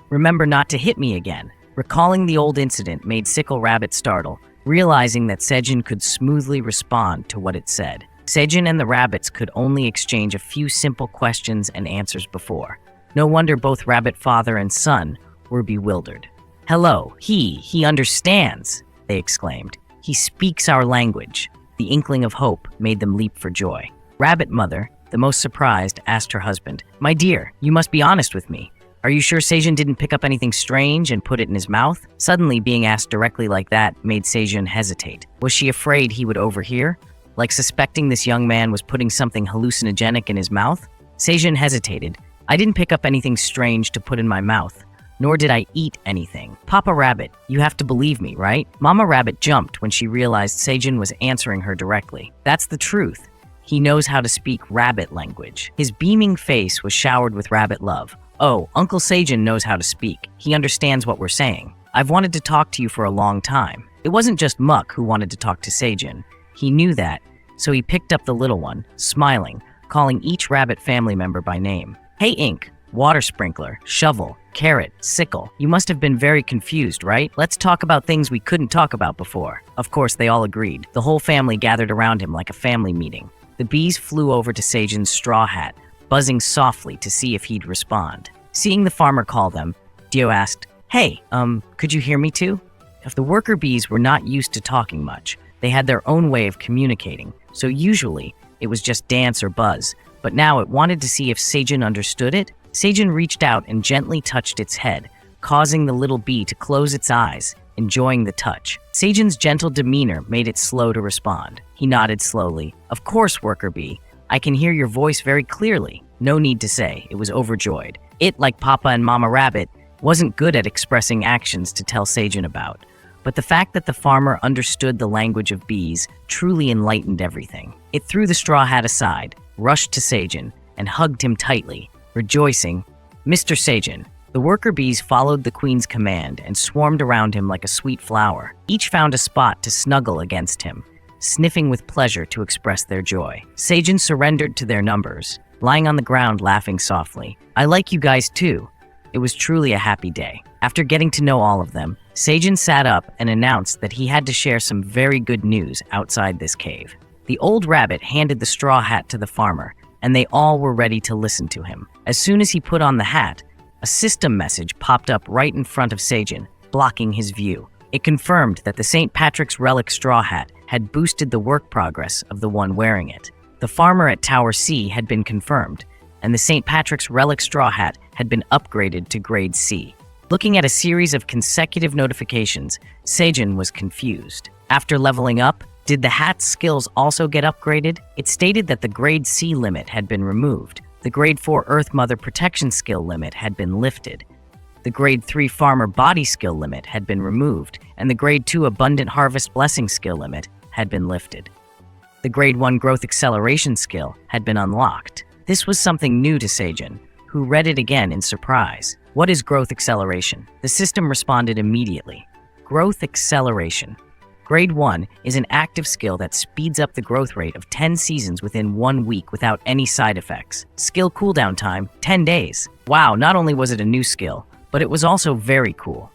Remember not to hit me again." Recalling the old incident made Sickle Rabbit startle, realizing that Sejun could smoothly respond to what it said. Sejun and the rabbits could only exchange a few simple questions and answers before. No wonder both rabbit father and son were bewildered. "Hello, he understands," they exclaimed. "He speaks our language." The inkling of hope made them leap for joy. Rabbit Mother, the most surprised, asked her husband, "My dear, you must be honest with me. Are you sure Sejun didn't pick up anything strange and put it in his mouth?" Suddenly, being asked directly like that made Sejun hesitate. Was she afraid he would overhear? Like suspecting this young man was putting something hallucinogenic in his mouth? Sejun hesitated. "I didn't pick up anything strange to put in my mouth, nor did I eat anything." "Papa Rabbit, you have to believe me, right?" Mama Rabbit jumped when she realized Sejun was answering her directly. "That's the truth. He knows how to speak rabbit language." His beaming face was showered with rabbit love. "Oh, Uncle Sejun knows how to speak. He understands what we're saying. I've wanted to talk to you for a long time." It wasn't just Muck who wanted to talk to Sejun. He knew that, so he picked up the little one, smiling, calling each rabbit family member by name. "Hey Ink, Water Sprinkler, Shovel, Carrot, Sickle, you must have been very confused, right? Let's talk about things we couldn't talk about before." Of course, they all agreed. The whole family gathered around him like a family meeting. The bees flew over to Sejun's straw hat, buzzing softly to see if he'd respond. Seeing the farmer call them, Dio asked, "Hey, could you hear me too?" If the worker bees were not used to talking much, they had their own way of communicating, so usually it was just dance or buzz, but now it wanted to see if Sejun understood it. Sejun reached out and gently touched its head, causing the little bee to close its eyes, enjoying the touch. Sejun's gentle demeanor made it slow to respond. He nodded slowly. "Of course, worker bee. I can hear your voice very clearly." No need to say, it was overjoyed. It, like Papa and Mama Rabbit, wasn't good at expressing actions to tell Sejun about. But the fact that the farmer understood the language of bees truly enlightened everything. It threw the straw hat aside, rushed to Sejun, and hugged him tightly, rejoicing, "Mr. Sejun." The worker bees followed the queen's command and swarmed around him like a sweet flower. Each found a spot to snuggle against him, sniffing with pleasure to express their joy. Sejun surrendered to their numbers, lying on the ground laughing softly. "I like you guys too." It was truly a happy day. After getting to know all of them, Sejun sat up and announced that he had to share some very good news outside this cave. The old rabbit handed the straw hat to the farmer, and they all were ready to listen to him. As soon as he put on the hat, a system message popped up right in front of Sejun, blocking his view. It confirmed that the St. Patrick's Relic straw hat had boosted the work progress of the one wearing it. The farmer at Tower C had been confirmed, and the St. Patrick's Relic straw hat had been upgraded to Grade C. Looking at a series of consecutive notifications, Sejun was confused. After leveling up, did the hat's skills also get upgraded? It stated that the Grade C limit had been removed. The Grade 4 Earth Mother Protection skill limit had been lifted. The Grade 3 Farmer Body skill limit had been removed, and the Grade 2 Abundant Harvest Blessing skill limit had been lifted. The Grade 1 Growth Acceleration skill had been unlocked. This was something new to Sejun, who read it again in surprise. "What is growth acceleration?" The system responded immediately. Growth acceleration. Grade 1 is an active skill that speeds up the growth rate of 10 seasons within 1 week without any side effects. Skill cooldown time, 10 days. Wow, not only was it a new skill, but it was also very cool.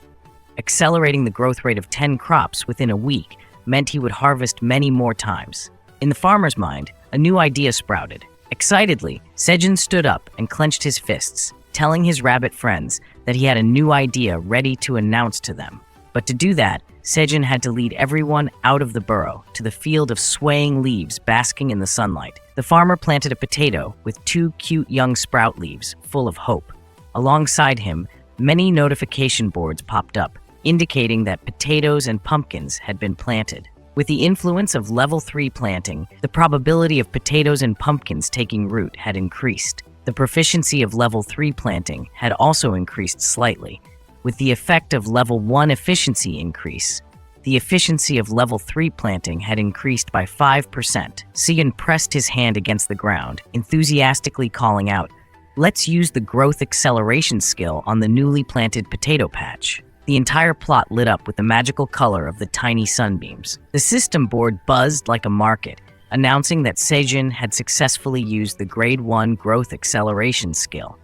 Accelerating the growth rate of 10 crops within a week meant he would harvest many more times. In the farmer's mind, a new idea sprouted. Excitedly, Sejun stood up and clenched his fists, telling his rabbit friends that he had a new idea ready to announce to them. But to do that, Sejun had to lead everyone out of the burrow to the field of swaying leaves basking in the sunlight. The farmer planted a potato with 2 cute young sprout leaves full of hope. Alongside him, many notification boards popped up, indicating that potatoes and pumpkins had been planted. With the influence of level 3 planting, the probability of potatoes and pumpkins taking root had increased. The proficiency of level 3 planting had also increased slightly. With the effect of level 1 efficiency increase, the efficiency of level 3 planting had increased by 5%. Sejun pressed his hand against the ground, enthusiastically calling out, "Let's use the growth acceleration skill on the newly planted potato patch." The entire plot lit up with the magical color of the tiny sunbeams. The system board buzzed like a market, announcing that Sejun had successfully used the Grade 1 growth acceleration skill.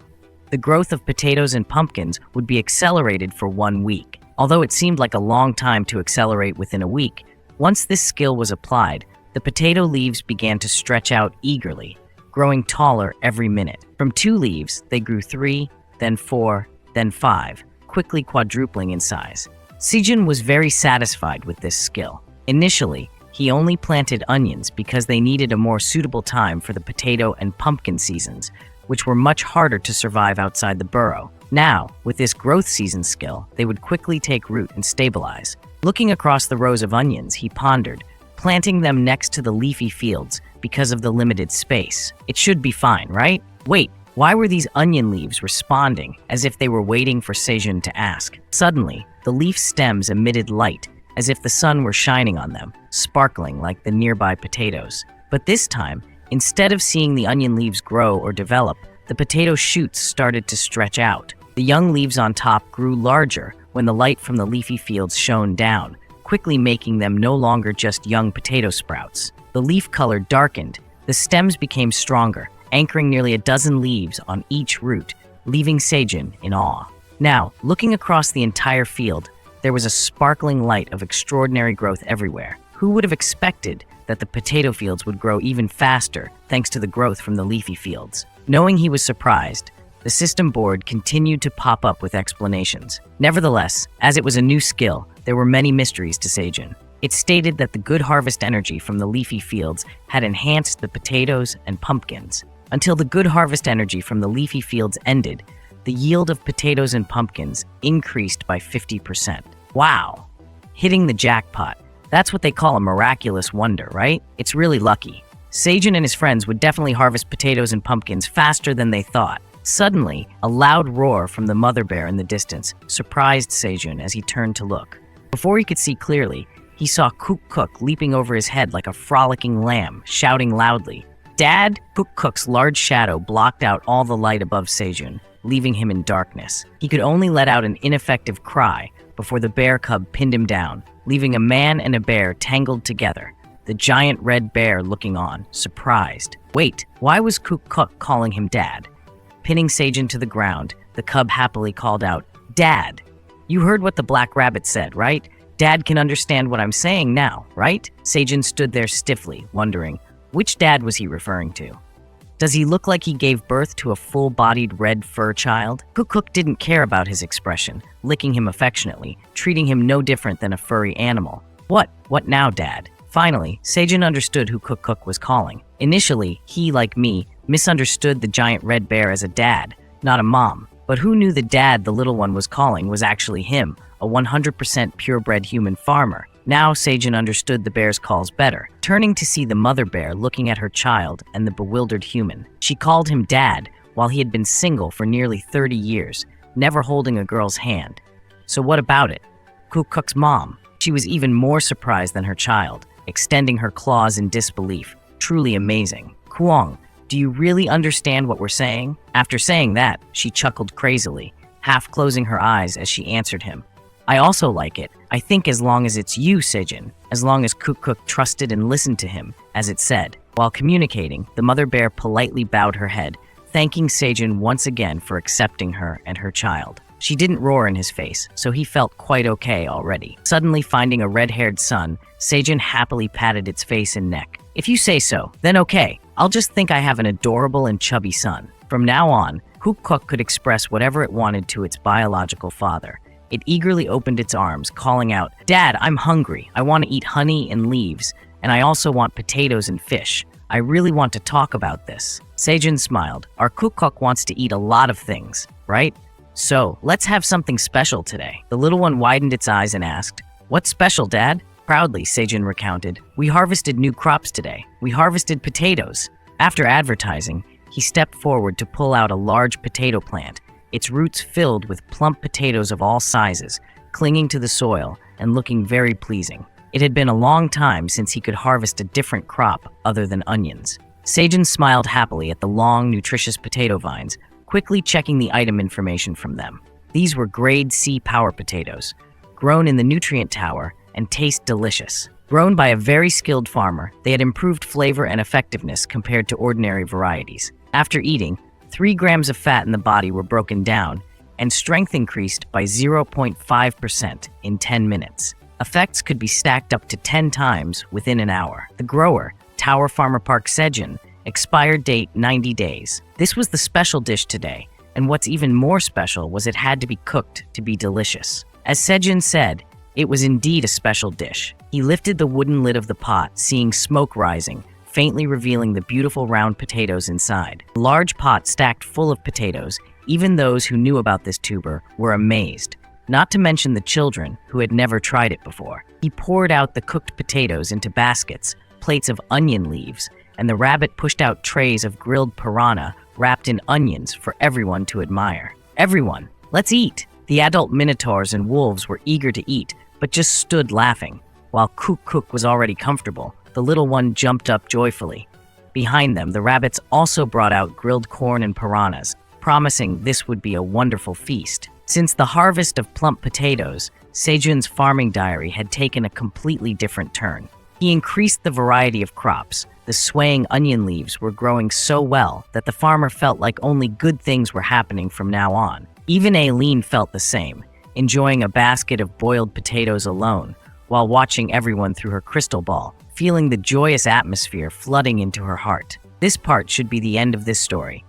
The growth of potatoes and pumpkins would be accelerated for 1 week. Although it seemed like a long time to accelerate within a week, once this skill was applied, the potato leaves began to stretch out eagerly, growing taller every minute. From 2 leaves, they grew 3, then 4, then 5, quickly quadrupling in size. Sejun was very satisfied with this skill. Initially, he only planted onions because they needed a more suitable time for the potato and pumpkin seasons, which were much harder to survive outside the burrow. Now, with this growth season skill, they would quickly take root and stabilize. Looking across the rows of onions, he pondered, planting them next to the leafy fields because of the limited space. It should be fine, right? Wait, why were these onion leaves responding as if they were waiting for Sejun to ask? Suddenly, the leaf stems emitted light as if the sun were shining on them, sparkling like the nearby potatoes. But this time, instead of seeing the onion leaves grow or develop, the potato shoots started to stretch out. The young leaves on top grew larger when the light from the leafy fields shone down, quickly making them no longer just young potato sprouts. The leaf color darkened, the stems became stronger, anchoring nearly a dozen leaves on each root, leaving Sejun in awe. Now, looking across the entire field, there was a sparkling light of extraordinary growth everywhere. Who would have expected that the potato fields would grow even faster thanks to the growth from the leafy fields? Knowing he was surprised, the system board continued to pop up with explanations. Nevertheless, as it was a new skill, there were many mysteries to Sejun. It stated that the good harvest energy from the leafy fields had enhanced the potatoes and pumpkins. Until the good harvest energy from the leafy fields ended, the yield of potatoes and pumpkins increased by 50%. Wow! Hitting the jackpot. That's what they call a miraculous wonder, right? It's really lucky. Sejun and his friends would definitely harvest potatoes and pumpkins faster than they thought. Suddenly, a loud roar from the mother bear in the distance surprised Sejun as he turned to look. Before he could see clearly, he saw Cook leaping over his head like a frolicking lamb, shouting loudly, "Dad!" Cook's large shadow blocked out all the light above Sejun, leaving him in darkness. He could only let out an ineffective cry before the bear cub pinned him down, leaving a man and a bear tangled together, the giant red bear looking on, surprised. Wait, why was Cook calling him Dad? Pinning Sejun to the ground, the cub happily called out, "Dad! You heard what the black rabbit said, right? Dad can understand what I'm saying now, right?" Sejun stood there stiffly, wondering, which dad was he referring to? Does he look like he gave birth to a full-bodied red fur child? Cook didn't care about his expression, licking him affectionately, treating him no different than a furry animal. What now, Dad? Finally, Sejun understood who Cook was calling. Initially, he, like me, misunderstood the giant red bear as a dad, not a mom. But who knew the dad the little one was calling was actually him, a 100% purebred human farmer. Now Sejun understood the bear's calls better, turning to see the mother bear looking at her child and the bewildered human. She called him Dad while he had been single for nearly 30 years, never holding a girl's hand. So what about it? Cook's mom. She was even more surprised than her child, extending her claws in disbelief. Truly amazing. Kwong, do you really understand what we're saying? After saying that, she chuckled crazily, half closing her eyes as she answered him. I also like it. I think as long as it's you, Sejun, as long as Cook trusted and listened to him, as it said. While communicating, the mother bear politely bowed her head, thanking Sejun once again for accepting her and her child. She didn't roar in his face, so he felt quite okay already. Suddenly finding a red-haired son, Sejun happily patted its face and neck. If you say so, then okay. I'll just think I have an adorable and chubby son. From now on, Kuk could express whatever it wanted to its biological father. It eagerly opened its arms, calling out, "Dad, I'm hungry. I want to eat honey and leaves, and I also want potatoes and fish. I really want to talk about this." Sejun smiled. Our Kuk wants to eat a lot of things, right? So, let's have something special today. The little one widened its eyes and asked, "What's special, Dad?" Proudly, Sejun recounted, "We harvested new crops today. We harvested potatoes." After advertising, he stepped forward to pull out a large potato plant, its roots filled with plump potatoes of all sizes, clinging to the soil and looking very pleasing. It had been a long time since he could harvest a different crop other than onions. Sejun smiled happily at the long, nutritious potato vines, quickly checking the item information from them. These were grade C power potatoes, grown in the nutrient tower and taste delicious. Grown by a very skilled farmer, they had improved flavor and effectiveness compared to ordinary varieties. After eating, 3 grams of fat in the body were broken down, and strength increased by 0.5% in 10 minutes. Effects could be stacked up to 10 times within an hour. The grower, Tower Farmer Park Sejun, expired date 90 days. This was the special dish today, and what's even more special was it had to be cooked to be delicious. As Sejun said, it was indeed a special dish. He lifted the wooden lid of the pot, seeing smoke rising, faintly revealing the beautiful round potatoes inside. A large pot stacked full of potatoes, even those who knew about this tuber were amazed, not to mention the children who had never tried it before. He poured out the cooked potatoes into baskets, plates of onion leaves, and the rabbit pushed out trays of grilled piranha wrapped in onions for everyone to admire. "Everyone, let's eat!" The adult minotaurs and wolves were eager to eat, but just stood laughing. While Kuk was already comfortable, the little one jumped up joyfully. Behind them, the rabbits also brought out grilled corn and piranhas, promising this would be a wonderful feast. Since the harvest of plump potatoes, Sejun's farming diary had taken a completely different turn. He increased the variety of crops. The swaying onion leaves were growing so well that the farmer felt like only good things were happening from now on. Even Aileen felt the same, enjoying a basket of boiled potatoes alone, while watching everyone through her crystal ball, feeling the joyous atmosphere flooding into her heart. This part should be the end of this story,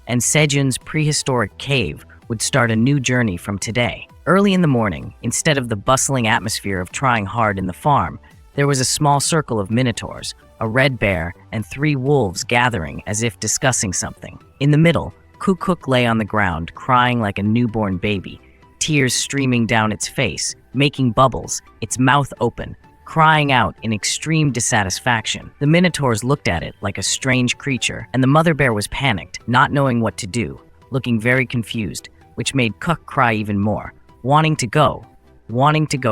and Sejun's prehistoric cave would start a new journey from today. Early in the morning, instead of the bustling atmosphere of trying hard in the farm, there was a small circle of minotaurs, a red bear, and 3 wolves gathering as if discussing something. In the middle, Kuk lay on the ground, crying like a newborn baby, tears streaming down its face, making bubbles, its mouth open, crying out in extreme dissatisfaction. The minotaurs looked at it like a strange creature, and the mother bear was panicked, not knowing what to do, looking very confused, which made Kuk cry even more, wanting to go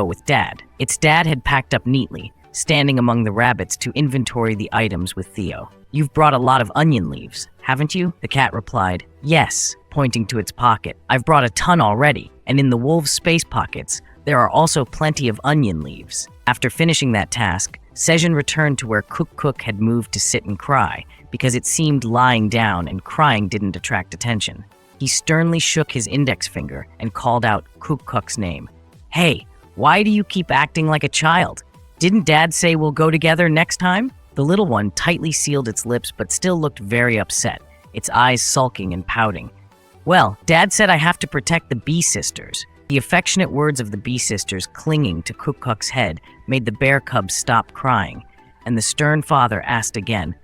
with Dad. Its dad had packed up neatly, standing among the rabbits to inventory the items with Theo. "You've brought a lot of onion leaves, haven't you?" The cat replied. "Yes," pointing to its pocket. "I've brought a ton already, and in the wolves' space pockets, there are also plenty of onion leaves." After finishing that task, Sejun returned to where Kuk had moved to sit and cry, because it seemed lying down and crying didn't attract attention. He sternly shook his index finger and called out Kuk's name. "Hey, why do you keep acting like a child? Didn't Dad say we'll go together next time?" The little one tightly sealed its lips but still looked very upset, its eyes sulking and pouting. "Well, Dad said I have to protect the bee sisters." The affectionate words of the bee sisters clinging to Kuk's head made the bear cubs stop crying, and the stern father asked again,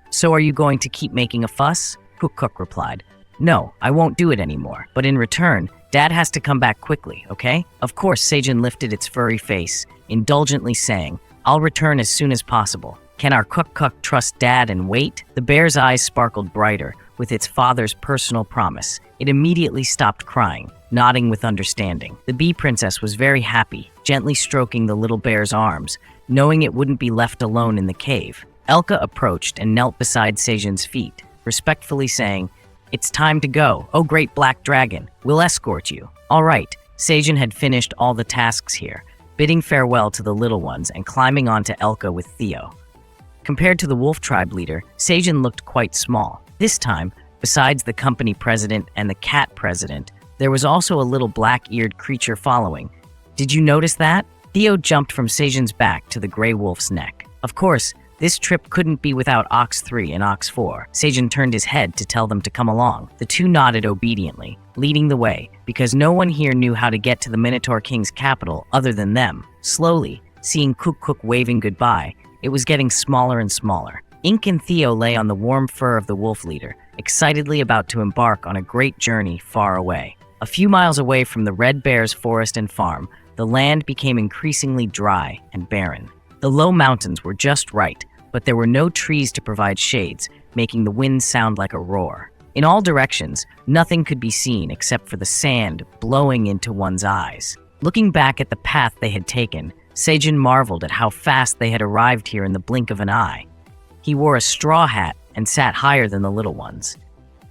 "So are you going to keep making a fuss?" Kuk replied, "No, I won't do it anymore, but in return, Dad has to come back quickly, okay?" Of course, Sejun lifted its furry face, indulgently saying, "I'll return as soon as possible. Can our Kuk trust Dad and wait?" The bear's eyes sparkled brighter with its father's personal promise. It immediately stopped crying, nodding with understanding. The bee princess was very happy, gently stroking the little bear's arms, knowing it wouldn't be left alone in the cave. Elka approached and knelt beside Sejun's feet, respectfully saying, "It's time to go. Oh, great black dragon, we'll escort you." All right, Sejun had finished all the tasks here, bidding farewell to the little ones and climbing onto Elka with Theo. Compared to the wolf tribe leader, Sejun looked quite small. This time, besides the company president and the cat president, there was also a little black-eared creature following. Did you notice that? Theo jumped from Sejun's back to the gray wolf's neck. Of course, This trip couldn't be without Ox 3 and Ox 4. Sejun turned his head to tell them to come along. The two nodded obediently, leading the way, because no one here knew how to get to the Minotaur King's capital other than them. Slowly, seeing Cook waving goodbye, it was getting smaller and smaller. Ink and Theo lay on the warm fur of the wolf leader, excitedly about to embark on a great journey far away. A few miles away from the Red Bear's forest and farm, the land became increasingly dry and barren. The low mountains were just right, but there were no trees to provide shades, making the wind sound like a roar. In all directions, nothing could be seen except for the sand blowing into one's eyes. Looking back at the path they had taken, Sejun marveled at how fast they had arrived here in the blink of an eye. He wore a straw hat and sat higher than the little ones.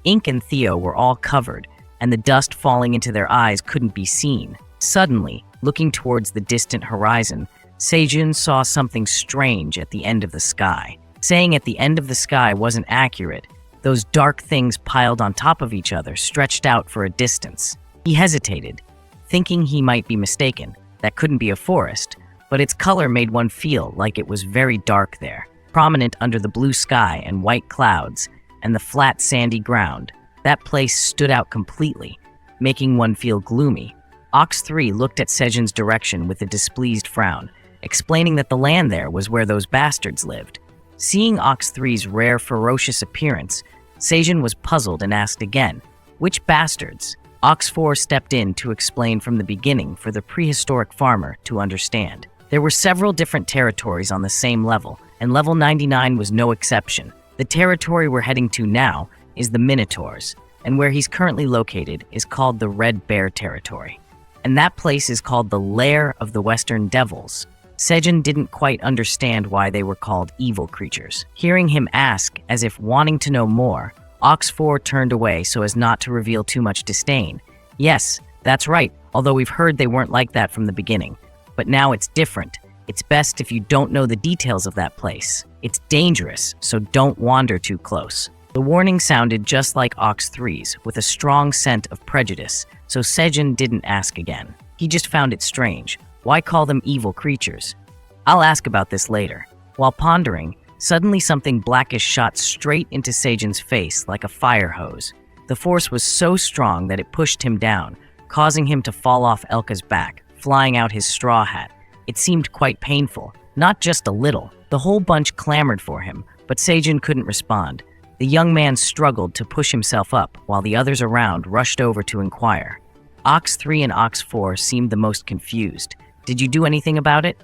Ink and Theo were all covered, and the dust falling into their eyes couldn't be seen. Suddenly, looking towards the distant horizon, Sejun saw something strange at the end of the sky. Saying at the end of the sky wasn't accurate. Those dark things piled on top of each other stretched out for a distance. He hesitated, thinking he might be mistaken. That couldn't be a forest, but its color made one feel like it was very dark there. Prominent under the blue sky and white clouds and the flat sandy ground, that place stood out completely, making one feel gloomy. Ox 3 looked at Sejun's direction with a displeased frown, explaining that the land there was where those bastards lived. Seeing Ox 3's rare, ferocious appearance, Sejun was puzzled and asked again, "Which bastards?" Ox 4 stepped in to explain from the beginning for the prehistoric farmer to understand. There were several different territories on the same level, and level 99 was no exception. The territory we're heading to now is the Minotaurs, and where he's currently located is called the Red Bear territory. And that place is called the Lair of the Western Devils. Sejun didn't quite understand why they were called evil creatures. Hearing him ask, as if wanting to know more, Ox 4 turned away so as not to reveal too much disdain. "Yes, that's right, although we've heard they weren't like that from the beginning. But now it's different. It's best if you don't know the details of that place. It's dangerous, so don't wander too close." The warning sounded just like Ox 3's, with a strong scent of prejudice, so Sejun didn't ask again. He just found it strange. Why call them evil creatures? I'll ask about this later. While pondering, suddenly something blackish shot straight into Sejun's face like a fire hose. The force was so strong that it pushed him down, causing him to fall off Elka's back, flying out his straw hat. It seemed quite painful, not just a little. The whole bunch clamored for him, but Sejun couldn't respond. The young man struggled to push himself up, while the others around rushed over to inquire. Ox 3 and Ox 4 seemed the most confused. "Did you do anything about it?"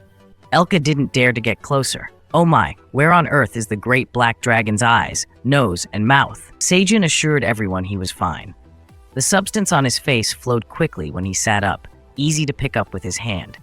Elka didn't dare to get closer. "Oh my, where on earth is the great black dragon's eyes, nose, and mouth?" Sejun assured everyone he was fine. The substance on his face flowed quickly when he sat up, easy to pick up with his hand.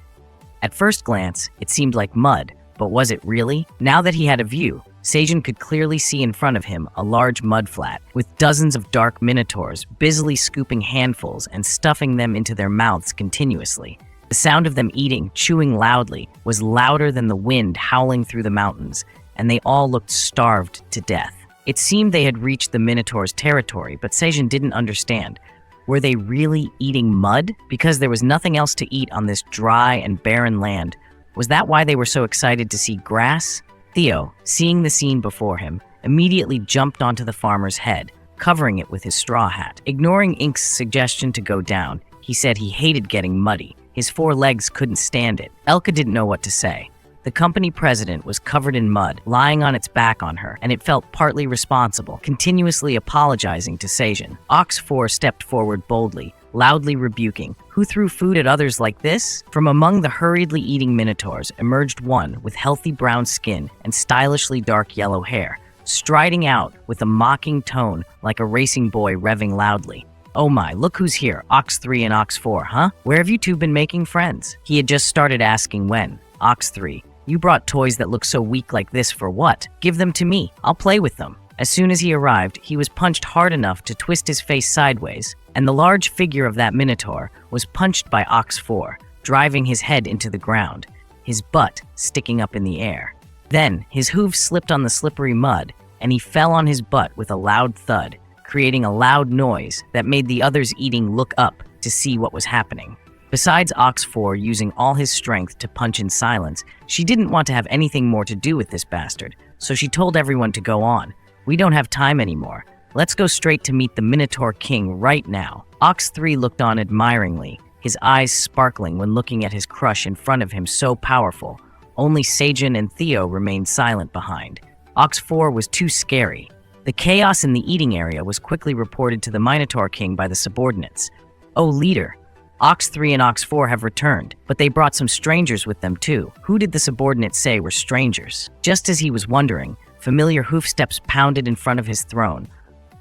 At first glance, it seemed like mud, but was it really? Now that he had a view, Sejun could clearly see in front of him a large mudflat, with dozens of dark minotaurs busily scooping handfuls and stuffing them into their mouths continuously. The sound of them eating, chewing loudly, was louder than the wind howling through the mountains, and they all looked starved to death. It seemed they had reached the Minotaur's territory, but Sejun didn't understand. Were they really eating mud? Because there was nothing else to eat on this dry and barren land. Was that why they were so excited to see grass? Theo, seeing the scene before him, immediately jumped onto the farmer's head, covering it with his straw hat. Ignoring Ink's suggestion to go down, he said he hated getting muddy. His 4 legs couldn't stand it. Elka didn't know what to say. The company president was covered in mud, lying on its back on her, and it felt partly responsible, continuously apologizing to Sejun. Ox 4 stepped forward boldly, loudly rebuking, "Who threw food at others like this?" From among the hurriedly eating minotaurs emerged one with healthy brown skin and stylishly dark yellow hair, striding out with a mocking tone like a racing boy revving loudly. "Oh my, look who's here, Ox 3 and Ox 4, huh? Where have you two been making friends?" He had just started asking when. Ox 3, "You brought toys that look so weak like this for what? Give them to me, I'll play with them." As soon as he arrived, he was punched hard enough to twist his face sideways, and the large figure of that minotaur was punched by Ox 4, driving his head into the ground, his butt sticking up in the air. Then, his hooves slipped on the slippery mud, and he fell on his butt with a loud thud, creating a loud noise that made the others eating look up to see what was happening. Besides Ox 4 using all his strength to punch in silence, she didn't want to have anything more to do with this bastard, so she told everyone to go on. We don't have time anymore. Let's go straight to meet the Minotaur King right now. Ox 3 looked on admiringly, his eyes sparkling when looking at his crush in front of him so powerful. Only Sejun and Theo remained silent behind. Ox 4 was too scary. The chaos in the eating area was quickly reported to the Minotaur King by the subordinates. "Oh, leader, Ox 3 and Ox 4 have returned, but they brought some strangers with them too." Who did the subordinates say were strangers? Just as he was wondering, familiar hoofsteps pounded in front of his throne.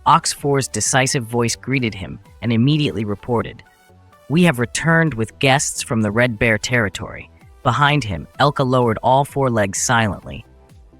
Ox 4's decisive voice greeted him and immediately reported, "We have returned with guests from the Red Bear territory." Behind him, Elka lowered all 4 legs silently.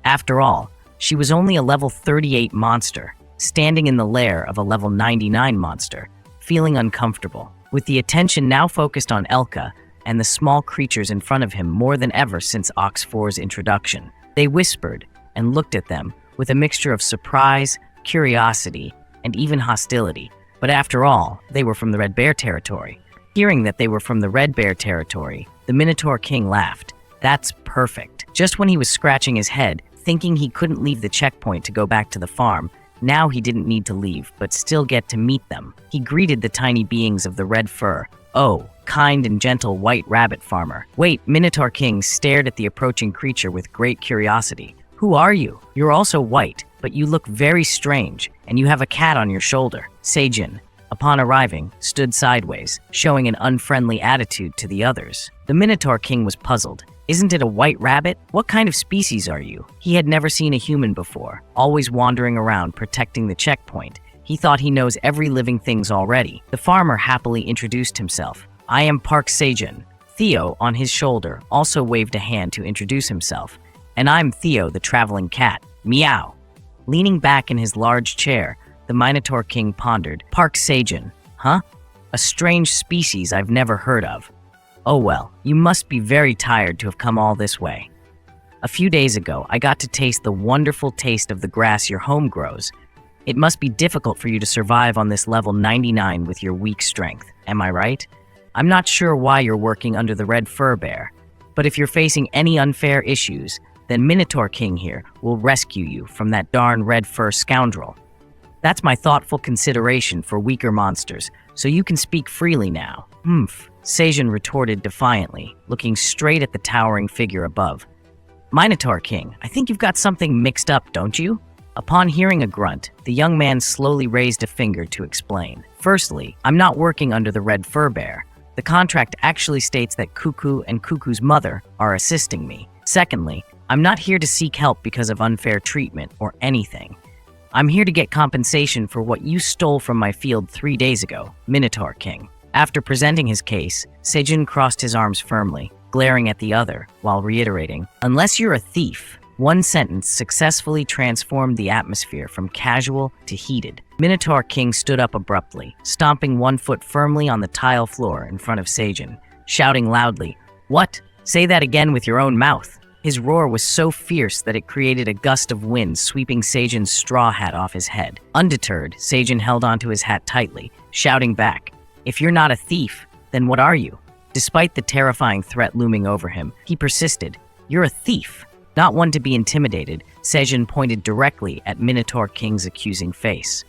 After all, she was only a level 38 monster, standing in the lair of a level 99 monster, feeling uncomfortable. With the attention now focused on Elka and the small creatures in front of him more than ever since Ox 4's introduction, they whispered and looked at them with a mixture of surprise, curiosity, and even hostility. But after all, they were from the Red Bear territory. Hearing that they were from the Red Bear territory, the Minotaur King laughed. That's perfect. Just when he was scratching his head, thinking he couldn't leave the checkpoint to go back to the farm, now he didn't need to leave, but still get to meet them. He greeted the tiny beings of the red fur. "Oh, kind and gentle white rabbit farmer." Wait, Minotaur King stared at the approaching creature with great curiosity. "Who are you? You're also white, but you look very strange, and you have a cat on your shoulder." Sejun, upon arriving, stood sideways, showing an unfriendly attitude to the others. The Minotaur King was puzzled. "Isn't it a white rabbit? What kind of species are you?" He had never seen a human before, always wandering around protecting the checkpoint. He thought he knows every living things already. The farmer happily introduced himself. "I am Park Sejun." Theo, on his shoulder, also waved a hand to introduce himself. "And I'm Theo, the traveling cat. Meow." Leaning back in his large chair, the Minotaur King pondered. "Park Sejun, huh? A strange species I've never heard of. Oh well, you must be very tired to have come all this way. A few days ago, I got to taste the wonderful taste of the grass your home grows. It must be difficult for you to survive on this level 99 with your weak strength, am I right? I'm not sure why you're working under the Red Fur Bear, but if you're facing any unfair issues, then Minotaur King here will rescue you from that darn red fur scoundrel. That's my thoughtful consideration for weaker monsters, so you can speak freely now." "Humph," Sejun retorted defiantly, looking straight at the towering figure above. "Minotaur King, I think you've got something mixed up, don't you?" Upon hearing a grunt, the young man slowly raised a finger to explain. "Firstly, I'm not working under the Red Fur Bear. The contract actually states that Cuckoo and Cuckoo's mother are assisting me. Secondly, I'm not here to seek help because of unfair treatment or anything. I'm here to get compensation for what you stole from my field 3 days ago, Minotaur King." After presenting his case, Sejun crossed his arms firmly, glaring at the other, while reiterating, "Unless you're a thief." One sentence successfully transformed the atmosphere from casual to heated. Minotaur King stood up abruptly, stomping one foot firmly on the tile floor in front of Sejun, shouting loudly, "What? Say that again with your own mouth." His roar was so fierce that it created a gust of wind sweeping Sejun's straw hat off his head. Undeterred, Sejun held onto his hat tightly, shouting back, "If you're not a thief, then what are you?" Despite the terrifying threat looming over him, he persisted, "You're a thief." Not one to be intimidated, Sejun pointed directly at Minotaur King's accusing face.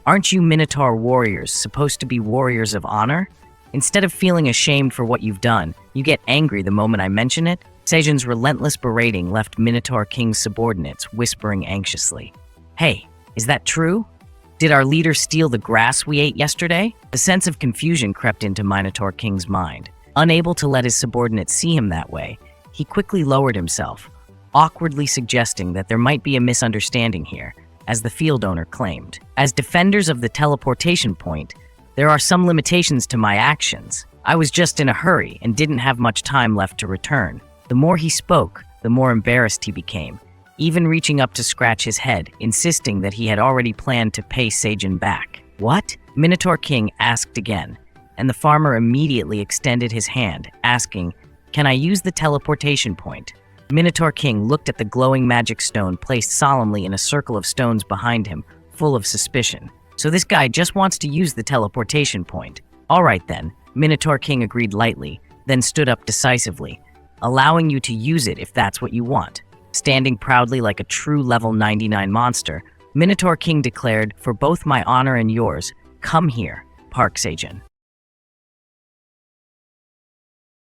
"Aren't you Minotaur warriors supposed to be warriors of honor? Instead of feeling ashamed for what you've done, you get angry the moment I mention it?" Sejun's relentless berating left Minotaur King's subordinates whispering anxiously. "Hey, is that true? Did our leader steal the grass we ate yesterday?" The sense of confusion crept into Minotaur King's mind. Unable to let his subordinates see him that way, he quickly lowered himself, awkwardly suggesting that there might be a misunderstanding here, as the field owner claimed. "As defenders of the teleportation point, there are some limitations to my actions. I was just in a hurry and didn't have much time left to return." The more he spoke, the more embarrassed he became, even reaching up to scratch his head, insisting that he had already planned to pay Sejun back. "What?" Minotaur King asked again, and the farmer immediately extended his hand, asking, "Can I use the teleportation point?" Minotaur King looked at the glowing magic stone placed solemnly in a circle of stones behind him, full of suspicion. "So this guy just wants to use the teleportation point. All right then," Minotaur King agreed lightly, then stood up decisively, "allowing you to use it if that's what you want." Standing proudly like a true level 99 monster, Minotaur King declared, "For both my honor and yours, come here, Park Sejun."